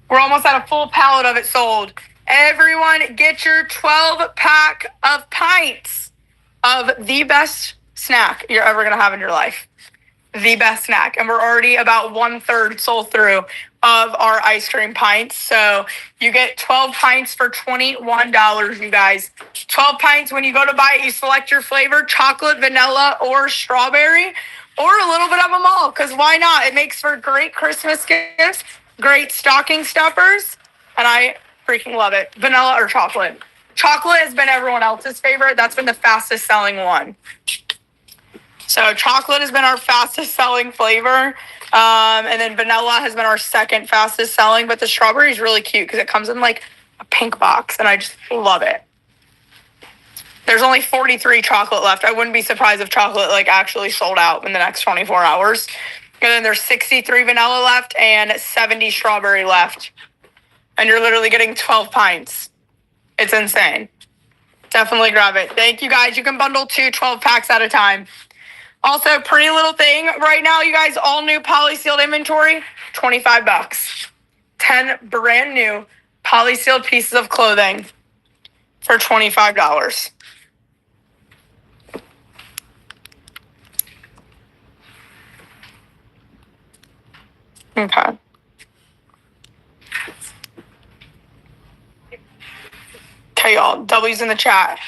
We're almost at a full pallet of it sold. Everyone, get your 12-pack of pints of the best snack you're ever going to have in your life. The best snack. And we're already about 1/3 sold through of our ice cream pints. So you get 12 pints for $21, you guys. 12 pints. When you go to buy it, you select your flavor, chocolate, vanilla, or strawberry, or a little bit of them all, because why not? It makes for great Christmas gifts, great stocking stuffers, and I freaking love it. Vanilla or chocolate. Chocolate has been everyone else's favorite. That's been the fastest selling one. So chocolate has been our fastest selling flavor. And then vanilla has been our second fastest selling, but the strawberry is really cute because it comes in like a pink box and I just love it. There's only 43 chocolate left. I wouldn't be surprised if chocolate like actually sold out in the next 24 hours. And then there's 63 vanilla left and 70 strawberry left. And you're literally getting 12 pints. It's insane. Definitely grab it. Thank you guys. You can bundle 12 packs at a time. Also, pretty little thing right now, you guys, all new polysealed inventory, $25. 10 brand new polysealed pieces of clothing for $25. Okay. Okay, y'all. W's in the chat.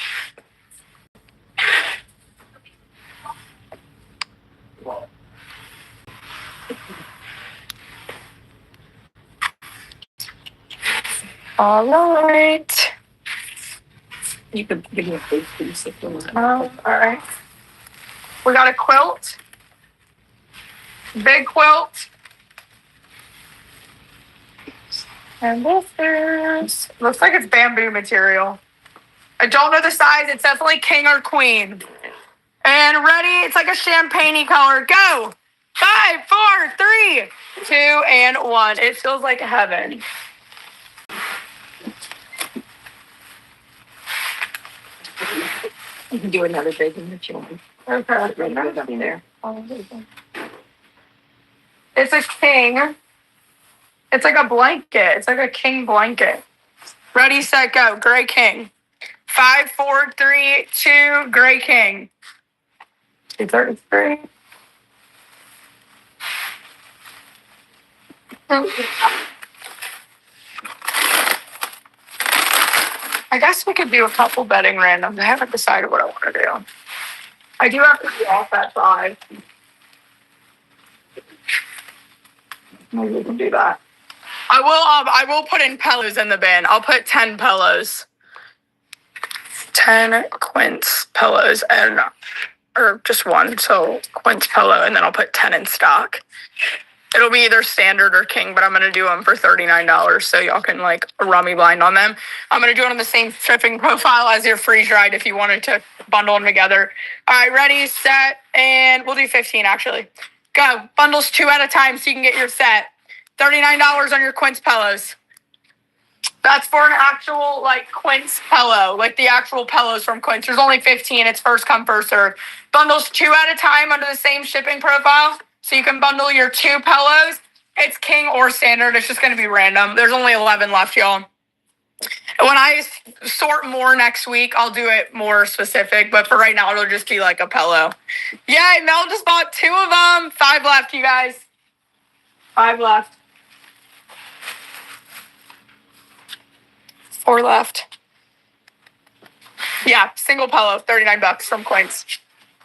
All right. You could give me a face, please, if you want. All right. We got a quilt. Big quilt. And this is, looks like it's bamboo material. I don't know the size. It's definitely king or queen. And ready? It's like a champagne-y color. Go. 5, 4, 3, 2, and 1. It feels like heaven. You can do another big one if you want. Okay. Right up there. It's a king. It's like a blanket. It's like a king blanket. Ready, set, go. Gray king. 5, 4, 3, 2, gray king. 233. I guess we could do a couple betting randoms. I haven't decided what I want to do. I do have to be off at 5. Maybe we can do that. I will put in pillows in the bin. I'll put 10 pillows. 10 quince pillows and or just one, so quince pillow, and then I'll put 10 in stock. It'll be either standard or king, but I'm gonna do them for $39, so y'all can like rummy blind on them. I'm gonna do it on the same shipping profile as your freeze dried if you wanted to bundle them together. All right, ready, set, and we'll do 15 actually. Go, bundles 2 at a time so you can get your set. $39 on your quince pillows. That's for an actual like quince pillow, like the actual pillows from Quince. There's only 15. It's first come, first serve. Bundles 2 at a time under the same shipping profile. So you can bundle your 2 pillows. It's king or standard. It's just going to be random. There's only 11 left, y'all. When I sort more next week, I'll do it more specific. But for right now, it'll just be like a pillow. Yay, Mel just bought 2 of them. 5 left, you guys. 5 left. 4 left. Yeah, single pillow, $39 from Quince.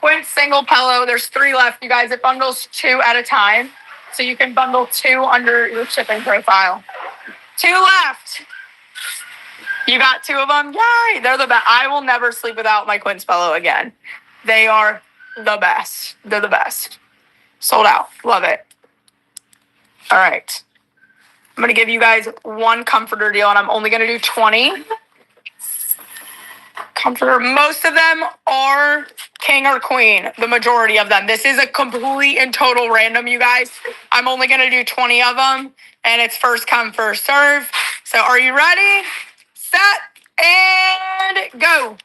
Quince single pillow. There's 3 left, you guys. It bundles 2 at a time, so you can bundle 2 under your shipping profile. 2 left. You got 2 of them. Yay! They're the best. I will never sleep without my Quince pillow again. They are the best. They're the best. Sold out. Love it. All right. I'm going to give you guys 1 comforter deal, and I'm only going to do 20. Comforter. Most of them are king or queen. The majority of them. This is a complete and total random, you guys. I'm only going to do 20 of them, and it's first come, first serve. So are you ready? Set and go.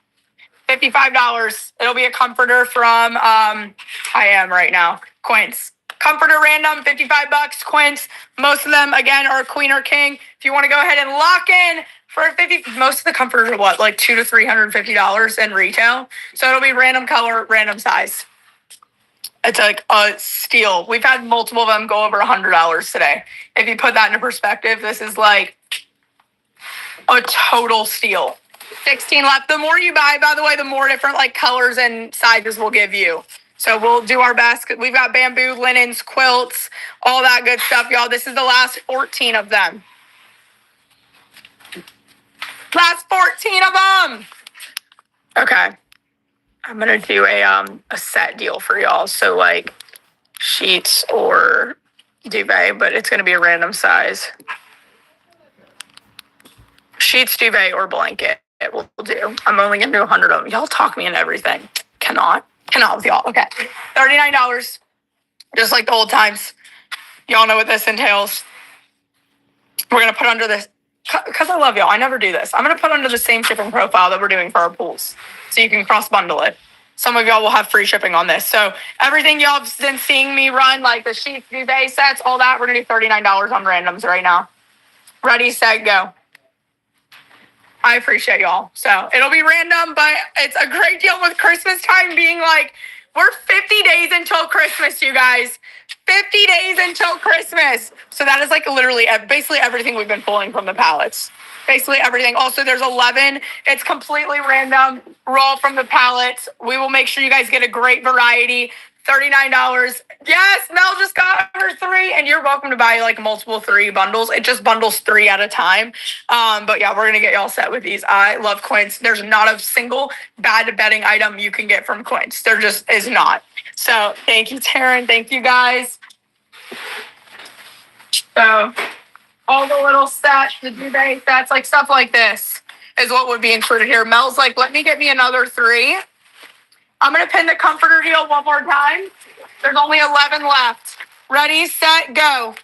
$55. It'll be a comforter from, I am right now, Quince. Comforter random, $55, Quince. Most of them, again, are queen or king. If you want to go ahead and lock in for $50, most of the comforters are what, like $200 to $350 in retail. So it'll be random color, random size. It's like a steal. We've had multiple of them go over $100 today. If you put that into perspective, this is like a total steal. 16 left. The more you buy, by the way, the more different like colors and sizes we'll give you. So we'll do our best. We've got bamboo, linens, quilts, all that good stuff, y'all. This is the last 14 of them. Last 14 of them. Okay. I'm gonna do a set deal for y'all. So like sheets or duvet, but it's gonna be a random size. Sheets, duvet, or blanket. It will do. I'm only gonna do 100 of them. Y'all talk me into everything. Cannot with y'all. Okay, $39, just like the old times. Y'all know what this entails. We're gonna put under this because I love y'all. I never do this. I'm gonna put under the same shipping profile that we're doing for our pools, so you can cross bundle it. Some of y'all will have free shipping on this. So everything y'all have been seeing me run, like the sheets, duvet sets, all that, we're gonna do $39 on randoms right now. Ready, set, go. I appreciate y'all. So it'll be random, but it's a great deal with Christmas time being like, we're 50 days until Christmas, you guys. 50 days until Christmas. So that is like literally basically everything we've been pulling from the pallets. Basically everything. Also, there's 11. It's completely random. Roll from the pallets. We will make sure you guys get a great variety. $39. Yes, Mel just got her 3, and you're welcome to buy like multiple 3 bundles. It just bundles 3 at a time. But yeah, we're gonna get y'all set with these. I love Quince. There's not a single bad bedding item you can get from Quince. There just is not. So thank you, Taryn. Thank you guys. So all the little sets, the duvet sets, like stuff like this is what would be included here. Mel's like, let me get me another 3. I'm going to pin the comforter deal one more time. There's only 11 left. Ready, set, go.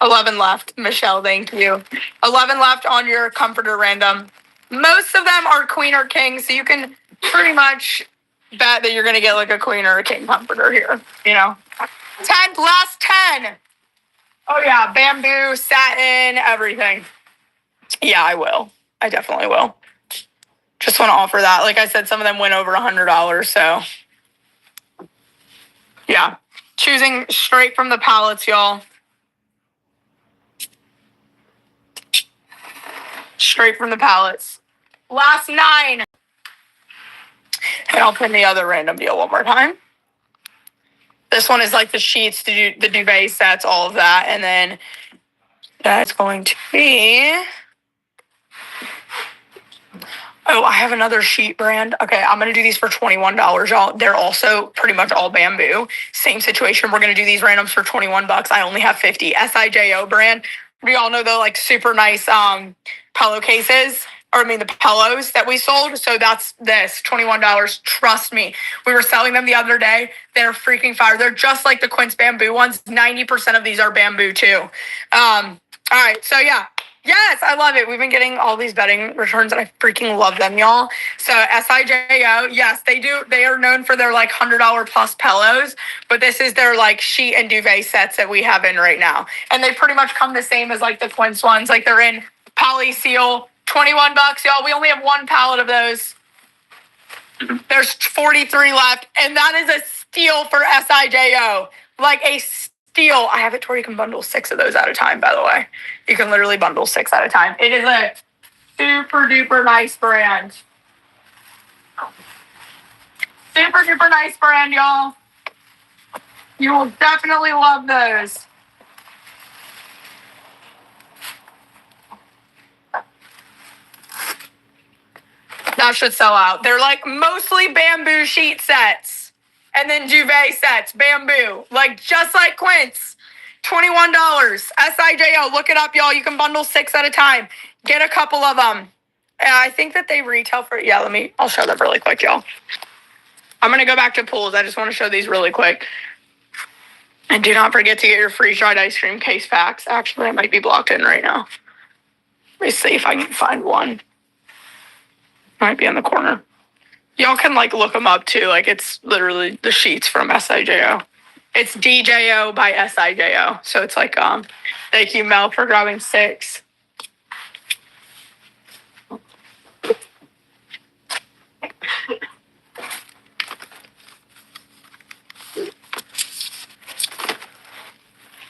11 left. Michelle, thank you. 11 left on your comforter random. Most of them are queen or king, so you can pretty much bet that you're going to get like a queen or a king comforter here, you know. 10, last 10. Oh yeah, bamboo, satin, everything. Yeah, I will. I definitely will. Just want to offer that. Like I said, some of them went over $100, so yeah. Choosing straight from the pallets, y'all. Straight from the pallets. Last 9. And I'll pin the other random deal one more time. This one is like the sheets, the duvet sets, all of that. And then that's going to be... Oh, I have another sheet brand. Okay, I'm going to do these for $21, y'all. They're also pretty much all bamboo. Same situation. We're going to do these randoms for $21. I only have 50. SIJO brand. We all know the like super nice pillowcases. Or I mean the pillows that we sold. So that's this, $21. Trust me. We were selling them the other day. They're freaking fire. They're just like the Quince bamboo ones. 90% of these are bamboo too. All right, so yeah. Yes, I love it. We've been getting all these bedding returns and I freaking love them, y'all. So SIJO, yes, they do. They are known for their like $100 plus pillows, but this is their like sheet and duvet sets that we have in right now. And they pretty much come the same as like the Quince ones. Like they're in poly seal, $21, y'all. We only have 1 pallet of those. There's 43 left. And that is a steal for SIJO. Like a steal. I have it to where you can bundle 6 of those at a time, by the way. You can literally bundle 6 at a time. It is a super duper nice brand. Super duper nice brand, y'all. You will definitely love those. That should sell out. They're like mostly bamboo sheet sets. And then duvet sets, bamboo. Like just like Quince. $21. SIJO, look it up, y'all. You can bundle 6 at a time. Get a couple of them. And I think that they retail for, yeah, I'll show them really quick, y'all. I'm going to go back to pools. I just want to show these really quick. And do not forget to get your freeze-dried ice cream case packs. Actually, I might be blocked in right now. Let me see if I can find one. Might be in the corner. Y'all can like look them up too. Like it's literally the sheets from SIJO. It's DJO by SIJO. So it's like, thank you, Mel, for grabbing 6.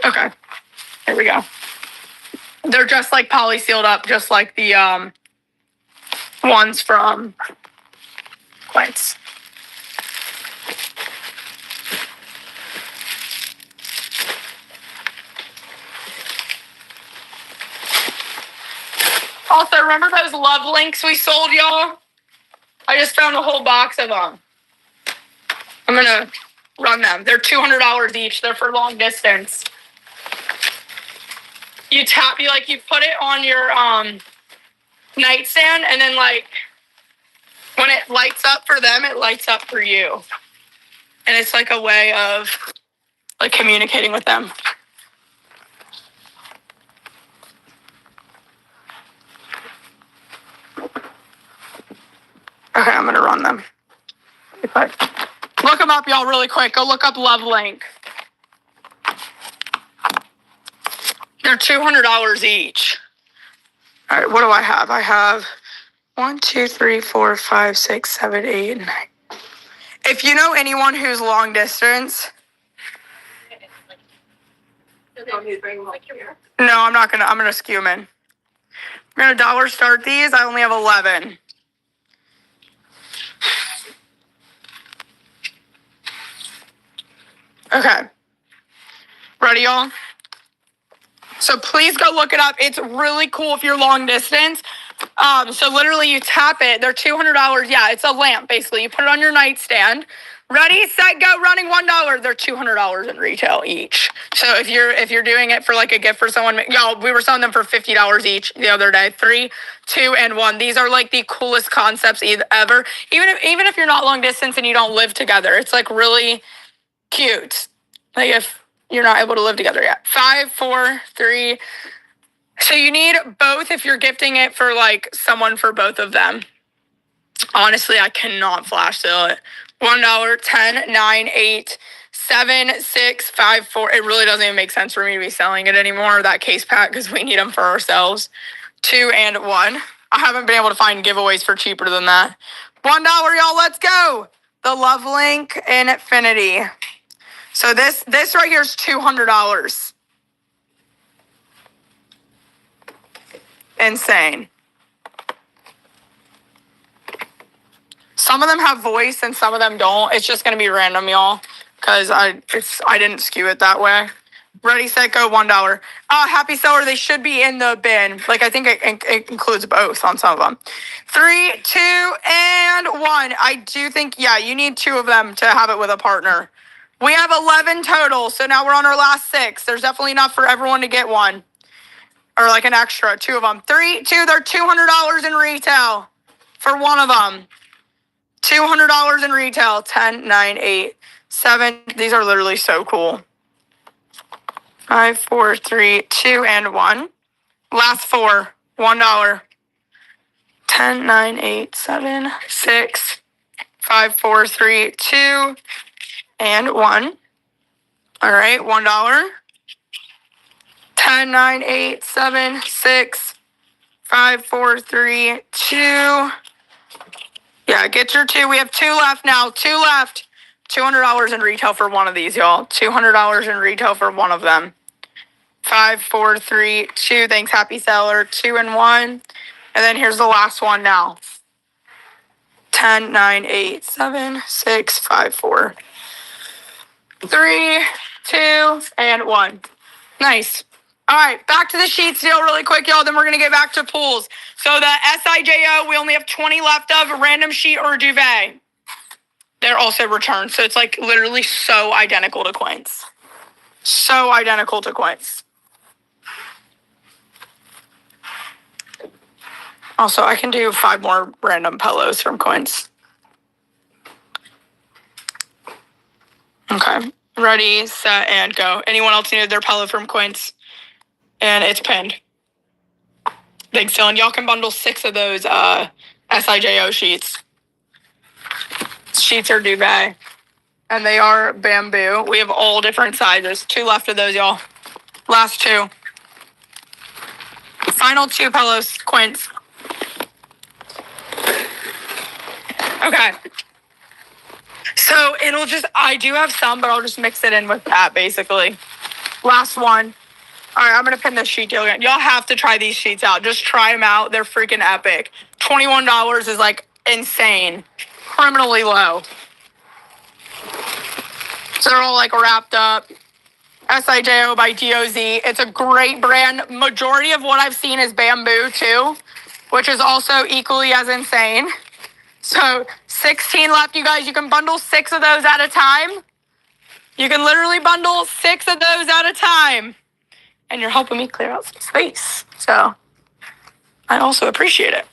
Okay, here we go. They're just like poly sealed up, just like the ones from Quince. Also, remember those love links we sold, y'all? I just found a whole box of them. I'm gonna run them. They're $200 each. They're for long distance. You put it on your nightstand, and then like when it lights up for them, it lights up for you. And it's like a way of like communicating with them. Okay, I'm gonna run them. Look them up, y'all, really quick. Go look up LoveLink. They're $200 each. All right, what do I have? I have 1, 2, 3, 4, 5, 6, 7, 8, 9. If you know anyone who's long distance, no, I'm not gonna. I'm gonna skew them in. I'm gonna dollar start these. I only have 11. Okay. Ready, y'all? So please go look it up. It's really cool if you're long distance. So literally you tap it. They're $200. Yeah, it's a lamp basically. You put it on your nightstand. Ready, set, go. Running $1. They're $200 in retail each. So if you're doing it for like a gift for someone, y'all, we were selling them for $50 each the other day. 3, 2, and 1. These are like the coolest concepts ever. Even if you're not long distance and you don't live together, it's like really cute. Like if you're not able to live together yet. 5, 4, 3. So you need both if you're gifting it for like someone for both of them. Honestly, I cannot flash sale it. $1, 10, 9, 8, 7, 6, 5, 4. It really doesn't even make sense for me to be selling it anymore, that case pack, because we need them for ourselves. 2 and 1. I haven't been able to find giveaways for cheaper than that. $1, y'all, let's go. The LoveLink Infinity. So this right here is $200. Insane. Some of them have voice and some of them don't. It's just gonna be random, y'all, because I didn't skew it that way. Ready, set, go. $1. Happy seller. They should be in the bin. Like I think it includes both on some of them. 3, 2, and 1. I do think you need 2 of them to have it with a partner. We have 11 total, so now we're on our last 6. There's definitely enough for everyone to get one. Or like an extra, 2 of them. 3, 2, they're $200 in retail for one of them. $200 in retail. 10, 9, 8, 7. These are literally so cool. 5, 4, 3, 2, and 1. Last 4. $1. 10, 9, 8, 7, 6, 5, 4, 3, 2, and 1. All right, $1. 10, 9, 8, 7, 6, 5, 4, 3, 2. Yeah, get your 2. We have 2 left now. 2 left. $200 in retail for one of these, y'all. $200 in retail for one of them. 5, 4, 3, 2. Thanks, happy seller. 2 and 1. And then here's the last one now. 10, 9, 8, 7, 6, 5, 4, 3, 2, and 1. Nice. All right, back to the sheets deal really quick, y'all. Then we're going to get back to pools. So the SIJO, we only have 20 left of. Random sheet or duvet. They're also returned. So it's like literally so identical to Quince. So identical to Quince. Also, I can do 5 more random pillows from Quince. Okay. Ready, set, and go. Anyone else needed their pillow from Quince? And it's pinned. Thanks, Dylan. Y'all can bundle 6 of those SIJO sheets. Sheets are duvet. And they are bamboo. We have all different sizes. 2 left of those, y'all. Last 2. Final 2 pillows, Quince. Okay. So it'll just, I do have some, but I'll just mix it in with that, basically. Last one. All right, I'm going to pin this sheet deal again. Y'all have to try these sheets out. Just try them out. They're freaking epic. $21 is like insane. Criminally low. So they're all like wrapped up. SIJO by DOZ. It's a great brand. Majority of what I've seen is bamboo too, which is also equally as insane. So 16 left, you guys. You can bundle 6 of those at a time. You can literally bundle 6 of those at a time. And you're helping me clear out some space. So I also appreciate it.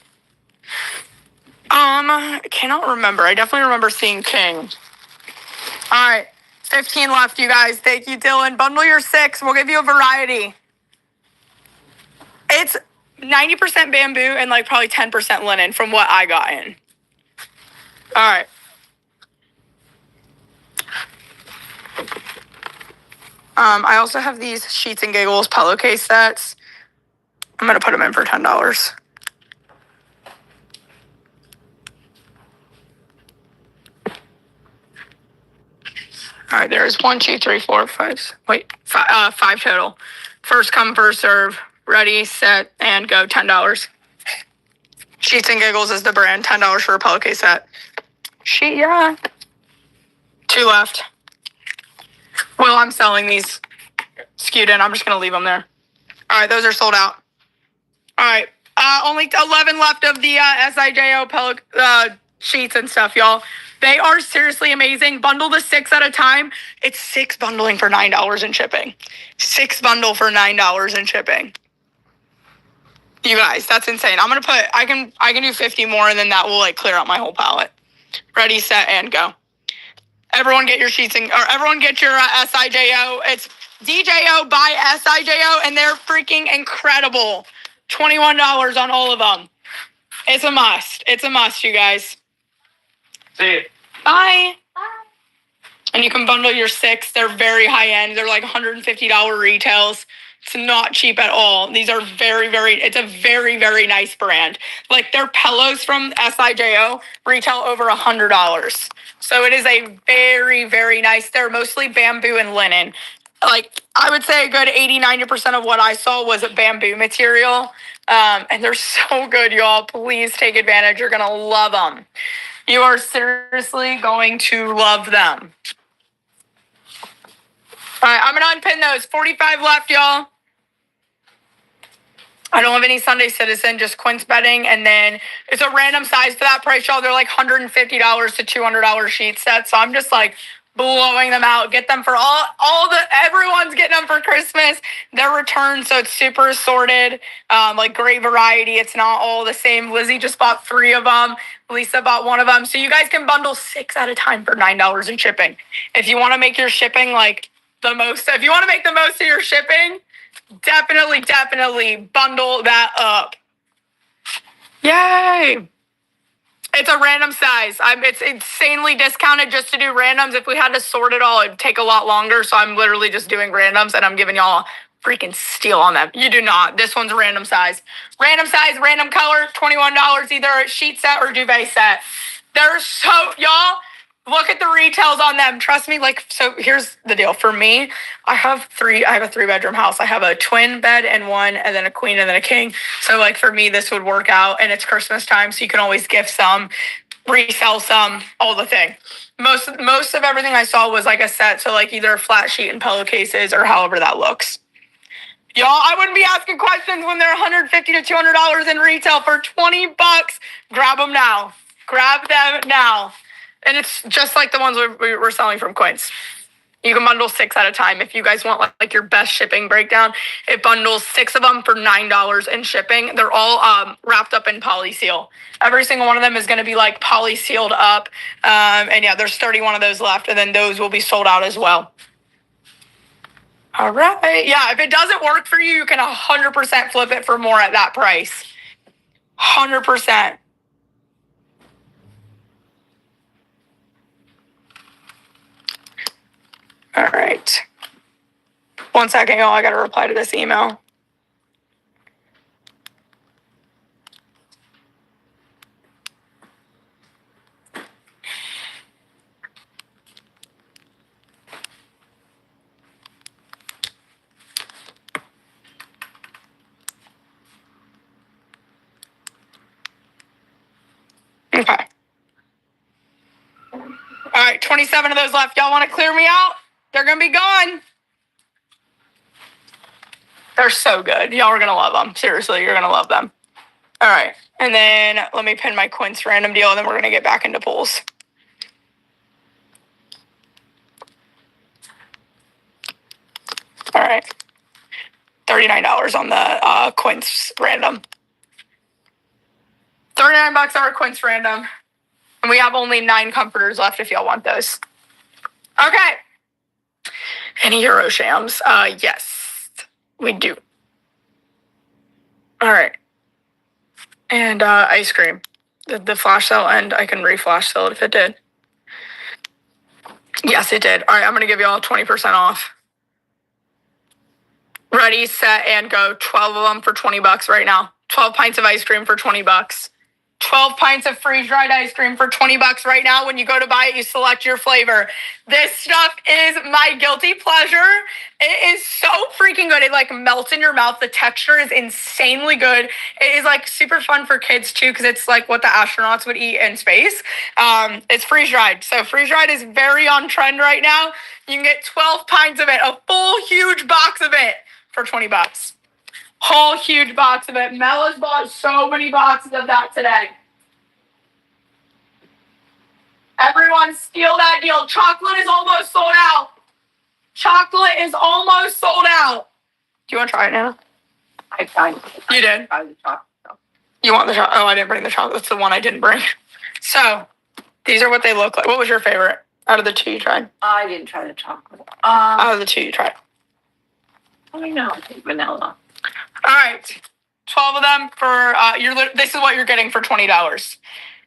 I cannot remember. I definitely remember seeing King. All right. 15 left, you guys. Thank you, Dylan. Bundle your 6. We'll give you a variety. It's 90% bamboo and like probably 10% linen from what I got in. All right. I also have these Sheets and Giggles pillowcase sets. I'm going to put them in for $10. All right, there's 1, 2, 3, 4, 5. Wait, 5 total. First come, first serve. Ready, set, and go. $10. Sheets and Giggles is the brand. $10 for a pillowcase set. Yeah. 2 left. Well, I'm selling these skewed in. I'm just gonna leave them there. All right, those are sold out. All right, only 11 left of the SIJO pillow sheets and stuff, y'all. They are seriously amazing. Bundle the 6 at a time. It's 6 bundling for $9 in shipping. 6 bundle for $9 in shipping. You guys, that's insane. I'm gonna put. I can do 50 more, and then that will like clear out my whole palette. Ready, set, and go. Everyone get your sheets or everyone get your SIJO. It's DJO by SIJO, and they're freaking incredible. $21 on all of them. It's a must. It's a must, you guys. See you. Bye. And you can bundle your 6. They're very high end. They're like $150 retails. It's not cheap at all. These are it's a very, very nice brand. Like their pillows from SIJO retail over $100. So it is a very, very nice. They're mostly bamboo and linen. Like I would say a good 80-90% of what I saw was a bamboo material. And they're so good, y'all. Please take advantage. You're going to love them. You are seriously going to love them. All right, I'm going to unpin those. 45 left, y'all. I don't have any Sunday Citizen, just Quince bedding. And then it's a random size for that price, y'all. They're like $150 to $200 sheet sets. So I'm just like blowing them out. Get them for everyone's getting them for Christmas. They're returned, so it's super assorted, like great variety. It's not all the same. Lizzie just bought 3 of them. Lisa bought 1 of them. So you guys can bundle 6 at a time for $9 in shipping. If you want to make your shipping like the most, if you want to make the most of your shipping, definitely bundle that up. Yay! It's a random size. It's insanely discounted just to do randoms. If we had to sort it all, it'd take a lot longer. So I'm literally just doing randoms, and I'm giving y'all a freaking steal on them. You do not. This one's random size. Random size, random color, $21, either a sheet set or duvet set. They're so, y'all, look at the retails on them. Trust me, so here's the deal. For me, I have a 3-bedroom house. I have a twin bed and then a queen and then a king. So for me, this would work out, and it's Christmas time. So you can always gift some, resell some, all the thing. Most of everything I saw was like a set. So either a flat sheet and pillowcases or however that looks. Y'all, I wouldn't be asking questions when they're $150 to $200 in retail for $20. Grab them now. Grab them now. And it's just like the ones we're selling from Quince. You can bundle 6 at a time. If you guys want your best shipping breakdown, it bundles 6 of them for $9 in shipping. They're all wrapped up in poly seal. Every single one of them is going to be poly sealed up. And yeah, there's 31 of those left, and then those will be sold out as well. All right. Yeah, if it doesn't work for you, you can 100% flip it for more at that price. 100%. All right. 1 second, y'all. I got to reply to this email. Okay. All right, 27 of those left. Y'all want to clear me out? They're going to be gone. They're so good. Y'all are going to love them. Seriously, you're going to love them. All right. And then let me pin my Quince random deal, and then we're going to get back into pools. All right. $39 on the Quince random. $39 on our Quince random. And we have only 9 comforters left if y'all want those. Okay. Any Euro shams? Yes, we do. All right. And ice cream. Did the flash sale end? I can reflash sale it if it did. Yes, it did. All right, I'm going to give you all 20% off. Ready, set, and go. 12 of them for $20 right now. 12 pints of ice cream for $20. 12 pints of freeze-dried ice cream for $20 right now. When you go to buy it, you select your flavor. This stuff is my guilty pleasure. It is so freaking good. It like melts in your mouth. The texture is insanely good. It is like super fun for kids too, because it's like what the astronauts would eat in space. It's freeze-dried. So freeze-dried is very on trend right now. You can get 12 pints of it, a full huge box of it for $20. Whole huge box of it. Mel has bought so many boxes of that today. Everyone steal that deal. Chocolate is almost sold out. Chocolate is almost sold out. Do you want to try it now? I tried. You did? I tried the chocolate. You want the chocolate? Oh, I didn't bring the chocolate. That's the one I didn't bring. So these are what they look like. What was your favorite out of the 2 you tried? I didn't try the chocolate. Out of the 2 you tried. I know. I think vanilla. All right, 12 of them for this is what you're getting for $20.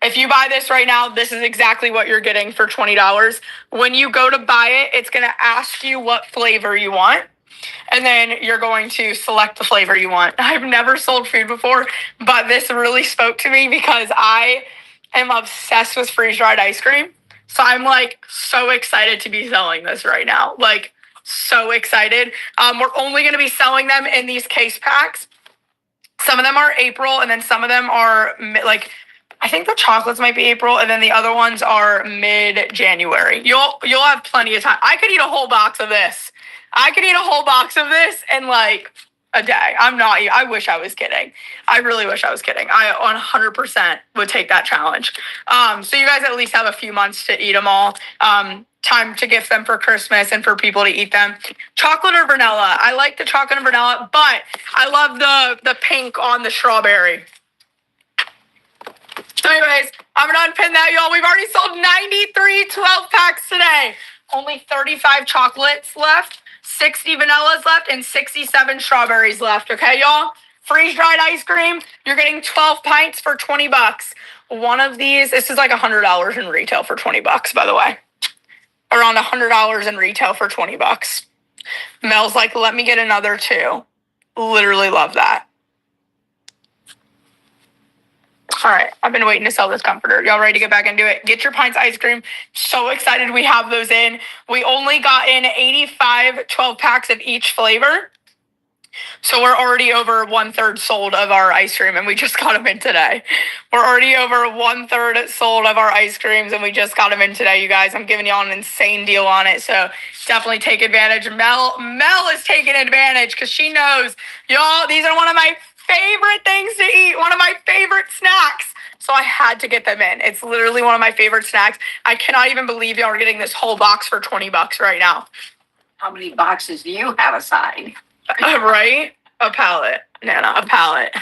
If you buy this right now, this is exactly what you're getting for $20. When you go to buy it, it's going to ask you what flavor you want, and then you're going to select the flavor you want. I've never sold food before, but this really spoke to me because I am obsessed with freeze-dried ice cream. So I'm like so excited to be selling this right now. Like, so excited. We're only going to be selling them in these case packs. Some of them are April, and then some of them are like, I think the chocolates might be April, and then the other ones are mid-January. You'll have plenty of time. I could eat a whole box of this. I could eat a whole box of this in like a day. I wish I was kidding. I really wish I was kidding. I 100% would take that challenge. So you guys at least have a few months to eat them all. Time to gift them for Christmas and for people to eat them. Chocolate or vanilla? I like the chocolate and vanilla, but I love the pink on the strawberry. So anyways, I'm going to unpin that, y'all. We've already sold 93 12-packs today. Only 35 chocolates left, 60 vanillas left, and 67 strawberries left. Okay, y'all? Freeze-dried ice cream. You're getting 12 pints for $20. One of these, this is like $100 in retail for $20, by the way. Around $100 in retail for $20. Mel's like, let me get another 2. Literally love that. All right, I've been waiting to sell this comforter. Y'all ready to get back into it? Get your pints ice cream. So excited we have those in. We only got in 85 12-packs of each flavor. So we're already over 1/3 sold of our ice cream, and we just got them in today. We're already over 1/3 sold of our ice creams, and we just got them in today, you guys. I'm giving y'all an insane deal on it, so definitely take advantage. Mel is taking advantage because she knows, y'all, these are one of my favorite things to eat, one of my favorite snacks. So I had to get them in. It's literally one of my favorite snacks. I cannot even believe y'all are getting this whole box for $20 right now. How many boxes do you have aside? Right? A pallet, Nana, a pallet.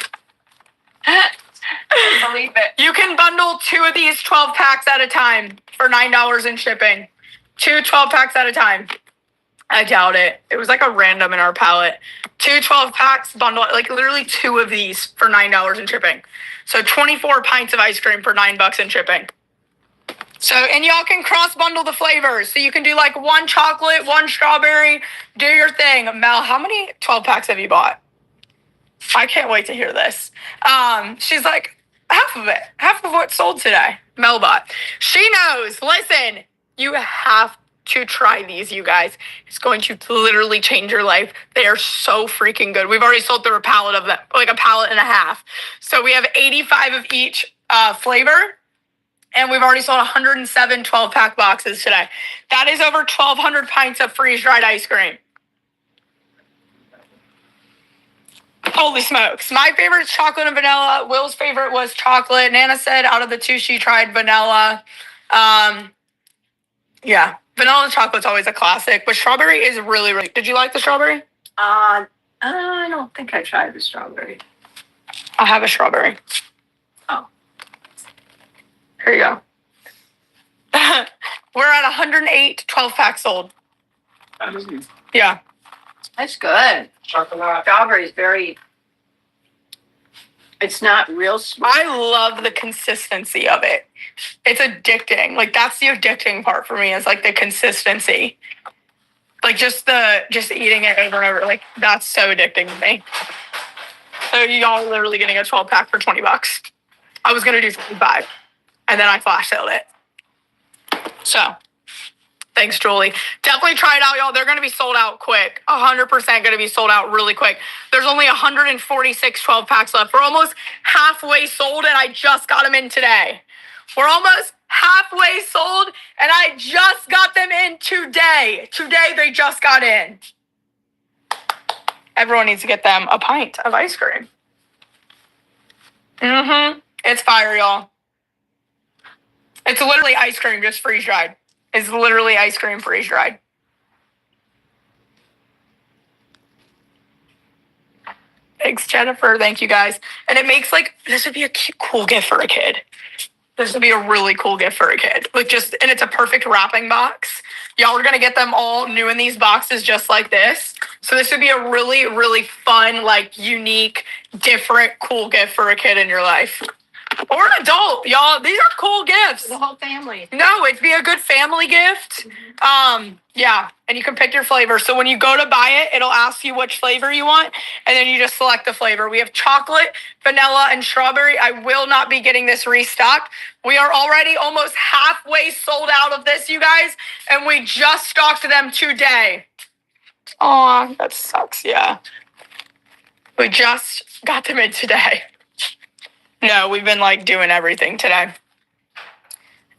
Believe it. You can bundle 2 of these 12 packs at a time for $9 in shipping. 2 12 packs at a time. I doubt it. It was like a random in our pallet. 2 12 packs bundle, like literally 2 of these for $9 in shipping. So 24 pints of ice cream for $9 in shipping. So, and y'all can cross bundle the flavors. So you can do like 1 chocolate, 1 strawberry, do your thing. Mel, how many 12 packs have you bought? I can't wait to hear this. She's like, half of what sold today. Mel bought. She knows. Listen, you have to try these, you guys. It's going to literally change your life. They are so freaking good. We've already sold through a pallet of them, like a pallet and a half. So we have 85 of each flavor. And we've already sold 107 12-pack boxes today. That is over 1,200 pints of freeze-dried ice cream. Holy smokes. My favorite is chocolate and vanilla. Will's favorite was chocolate. Nana said out of the two, she tried vanilla. Yeah, vanilla and chocolate's always a classic, but strawberry is really, really. Did you like the strawberry? I don't think I tried the strawberry. I'll have a strawberry. Oh. Here you go. We're at 108 12 packs sold. Yeah. That's good. Strawberry is very. It's not real sweet. I love the consistency of it. It's addicting. Like that's the addicting part for me is like the consistency. Like just eating it over and over. Like that's so addicting to me. So y'all are literally getting a 12 pack for $20. I was gonna do 25 and then I flash sale it. So thanks, Julie. Definitely try it out, y'all. They're gonna be sold out quick. 100% gonna be sold out really quick. There's only 146 12 packs left. We're almost halfway sold and I just got them in today. We're almost halfway sold and I just got them in today. Today they just got in. Everyone needs to get them a pint of ice cream. It's fire, y'all. It's literally ice cream, just freeze dried. It's literally ice cream freeze dried. Thanks, Jennifer. Thank you guys. And it makes like, this would be a cute, cool gift for a kid. This would be a really cool gift for a kid. Like and it's a perfect wrapping box. Y'all are going to get them all new in these boxes just like this. So this would be a really, really fun, like unique, different, cool gift for a kid in your life. Or an adult, y'all. These are cool gifts. The whole family. No, it'd be a good family gift. Yeah, and you can pick your flavor. So when you go to buy it, it'll ask you which flavor you want, and then you just select the flavor. We have chocolate, vanilla, and strawberry. I will not be getting this restocked. We are already almost halfway sold out of this, you guys, and we just stocked them today. Aw, that sucks, yeah. We just got them in today. No, we've been like doing everything today.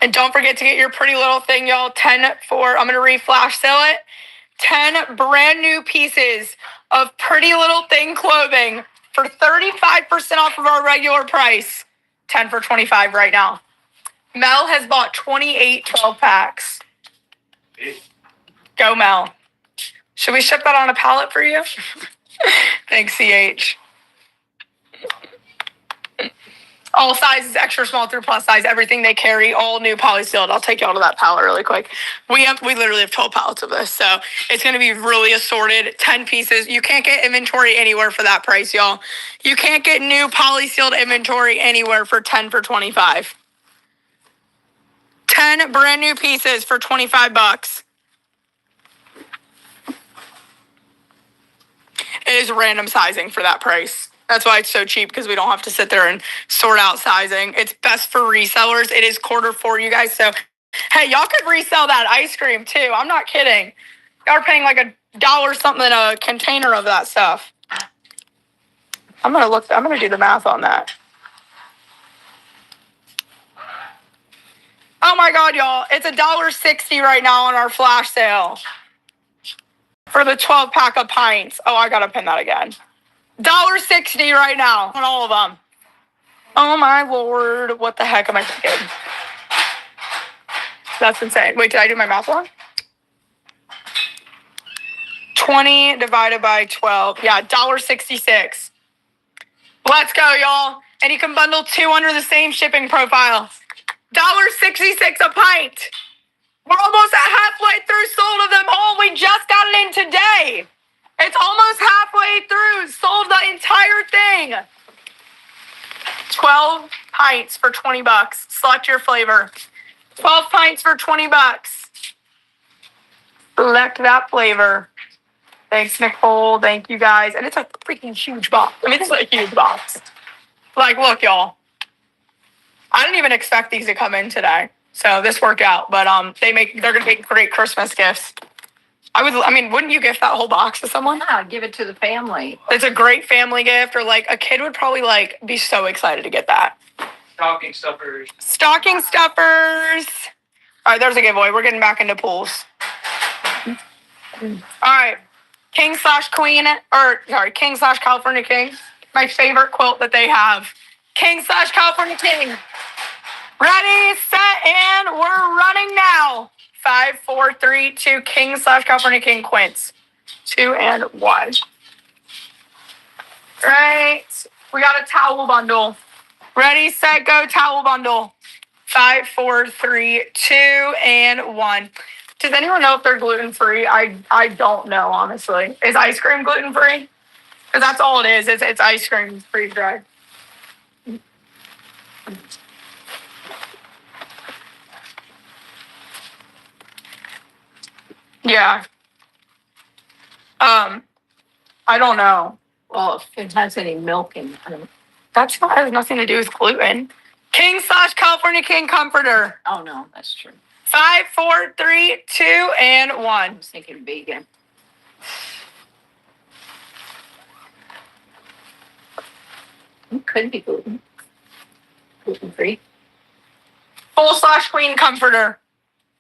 And don't forget to get your pretty little thing, y'all. 10 for, I'm going to re-flash sale it. 10 brand new pieces of pretty little thing clothing for 35% off of our regular price. 10 for 25 right now. Mel has bought 28 12 packs. Go, Mel. Should we ship that on a pallet for you? Thanks, CH. All sizes, extra small through plus size, everything they carry, all new polysealed. I'll take y'all to that pallet really quick. We literally have 12 pallets of this, so it's going to be really assorted. 10 pieces. You can't get inventory anywhere for that price, y'all. You can't get new polysealed inventory anywhere for 10 for 25. 10 brand new pieces for $25. It is random sizing for that price. That's why it's so cheap, because we don't have to sit there and sort out sizing. It's best for resellers. It is Q4, you guys. So, hey, y'all could resell that ice cream too. I'm not kidding. Y'all are paying like $1 something a container of that stuff. I'm gonna do the math on that. Oh my God, y'all. It's $1.60 right now on our flash sale for the 12 pack of pints. Oh, I gotta pin that again. $1.60 right now on all of them. Oh my Lord, what the heck am I thinking? That's insane. Wait, did I do my math wrong? 20 divided by 12. Yeah, $1.66. Let's go, y'all. And you can bundle 2 under the same shipping profile. $1.66 a pint. We're almost at halfway through sold of them all. We just got it in today. It's almost halfway through. Sold the entire thing. 12 pints for $20. Select your flavor. 12 pints for $20. Select that flavor. Thanks, Nicole. Thank you, guys. And it's a freaking huge box. I mean, it's a huge box. Like, look, y'all. I didn't even expect these to come in today. So this worked out. But they're going to make great Christmas gifts. Wouldn't you gift that whole box to someone? Yeah, give it to the family. It's a great family gift, or like a kid would probably like be so excited to get that. Stocking stuffers. Stocking stuffers. All right, there's a giveaway. We're getting back into pools. All right. King/Queen, or sorry, King/California King. My favorite quilt that they have. King/California King. Ready, set, and we're running now. 5, 4, 3, 2, King/California King quints. 2 and 1. Right. We got a towel bundle. Ready, set, go, towel bundle. 5, 4, 3, 2, and 1. Does anyone know if they're gluten-free? I don't know, honestly. Is ice cream gluten-free? Because that's all it is. It's ice cream freeze-dried. Yeah. I don't know. Well, if it has any milk in it. That has nothing to do with gluten. King/California King comforter. Oh, no, that's true. 5, 4, 3, 2, and 1. I was thinking vegan. It could be gluten-free. Full/Queen comforter.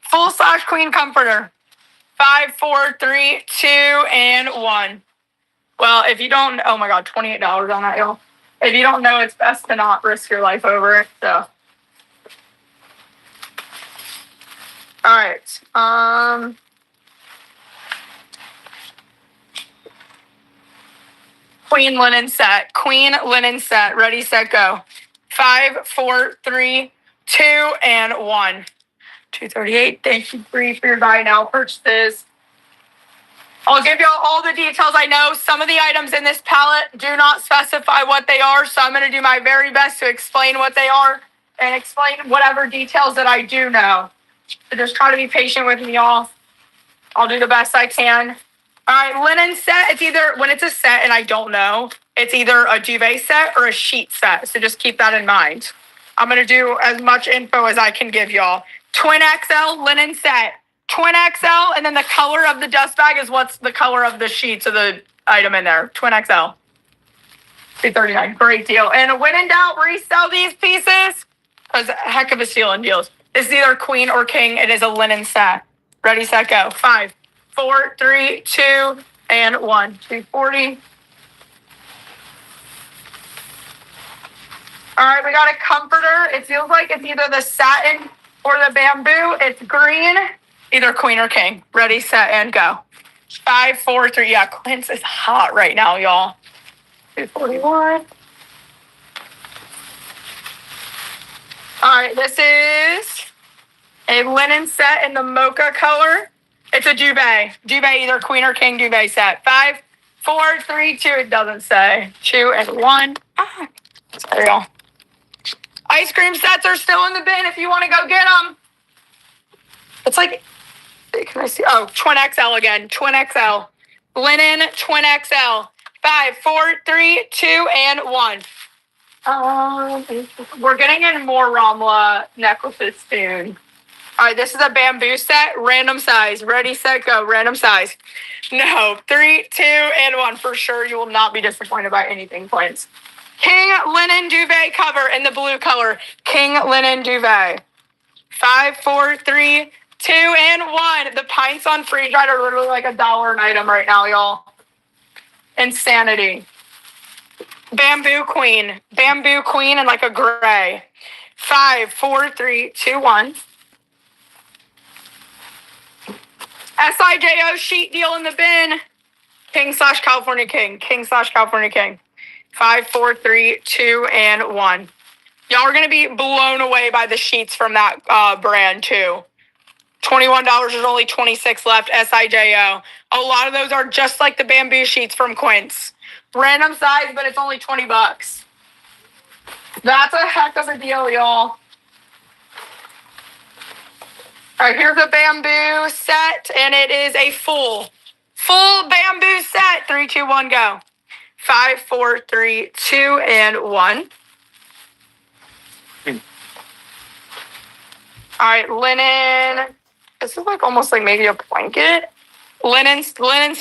Full/Queen comforter. 5, 4, 3, 2, and 1. Well, if you don't, oh my God, $28 on that, y'all. If you don't know, it's best to not risk your life over it. So, all right. Queen linen set. Queen linen set. Ready, set, go. 5, 4, 3, 2, and 1. $238. Thank you, Bree, for your buy now purchases. I'll give y'all all the details. I know some of the items in this palette do not specify what they are, so I'm going to do my very best to explain what they are and explain whatever details that I do know. So just try to be patient with me, y'all. I'll do the best I can. All right, linen set. It's either, when it's a set and I don't know, it's either a duvet set or a sheet set. So just keep that in mind. I'm going to do as much info as I can give y'all. Twin XL linen set. Twin XL, and then the color of the dust bag is what's the color of the sheets of the item in there. Twin XL. $339. Great deal. And when in doubt, resell these pieces. That's a heck of a steal in deals. This is either queen or king. It is a linen set. Ready, set, go. 5, 4, 3, 2, and 1. 240. All right, we got a comforter. It feels like it's either the satin or the bamboo. It's green. Either queen or king. Ready, set, and go. 5, 4, 3. Yeah, Quince is hot right now, y'all. 241. All right, this is a linen set in the mocha color. It's a duvet. Duvet, either queen or king duvet set. 5, 4, 3, 2. It doesn't say. 2 and 1. Sorry, y'all. Ice cream sets are still in the bin if you want to go get them. It's like, can I see? Oh, Twin XL again. Twin XL. Linen Twin XL. 5, 4, 3, 2, and 1. We're getting in more Ramla necklaces soon. All right, this is a bamboo set. Random size. Ready, set, go. Random size. No. 3, 2, and 1. For sure, you will not be disappointed by anything, Quince. King linen duvet cover in the blue color. King linen duvet. 5, 4, 3, 2, and 1. The pints on freeze dried are literally like $1 an item right now, y'all. Insanity. Bamboo queen. Bamboo queen in like a gray. 5, 4, 3, 2, 1. SIJO sheet deal in the bin. King/California King. King/California King. 5, 4, 3, 2, and 1. Y'all are going to be blown away by the sheets from that brand, too. $21. There's only 26 left. SIJO. A lot of those are just like the bamboo sheets from Quince. Random size, but it's only $20. That's a heck of a deal, y'all. All right, here's a bamboo set, and it is a full bamboo set. 3, 2, 1, go. 5, 4, 3, 2, and 1. All right, linen. This is like almost like maybe a blanket. Linen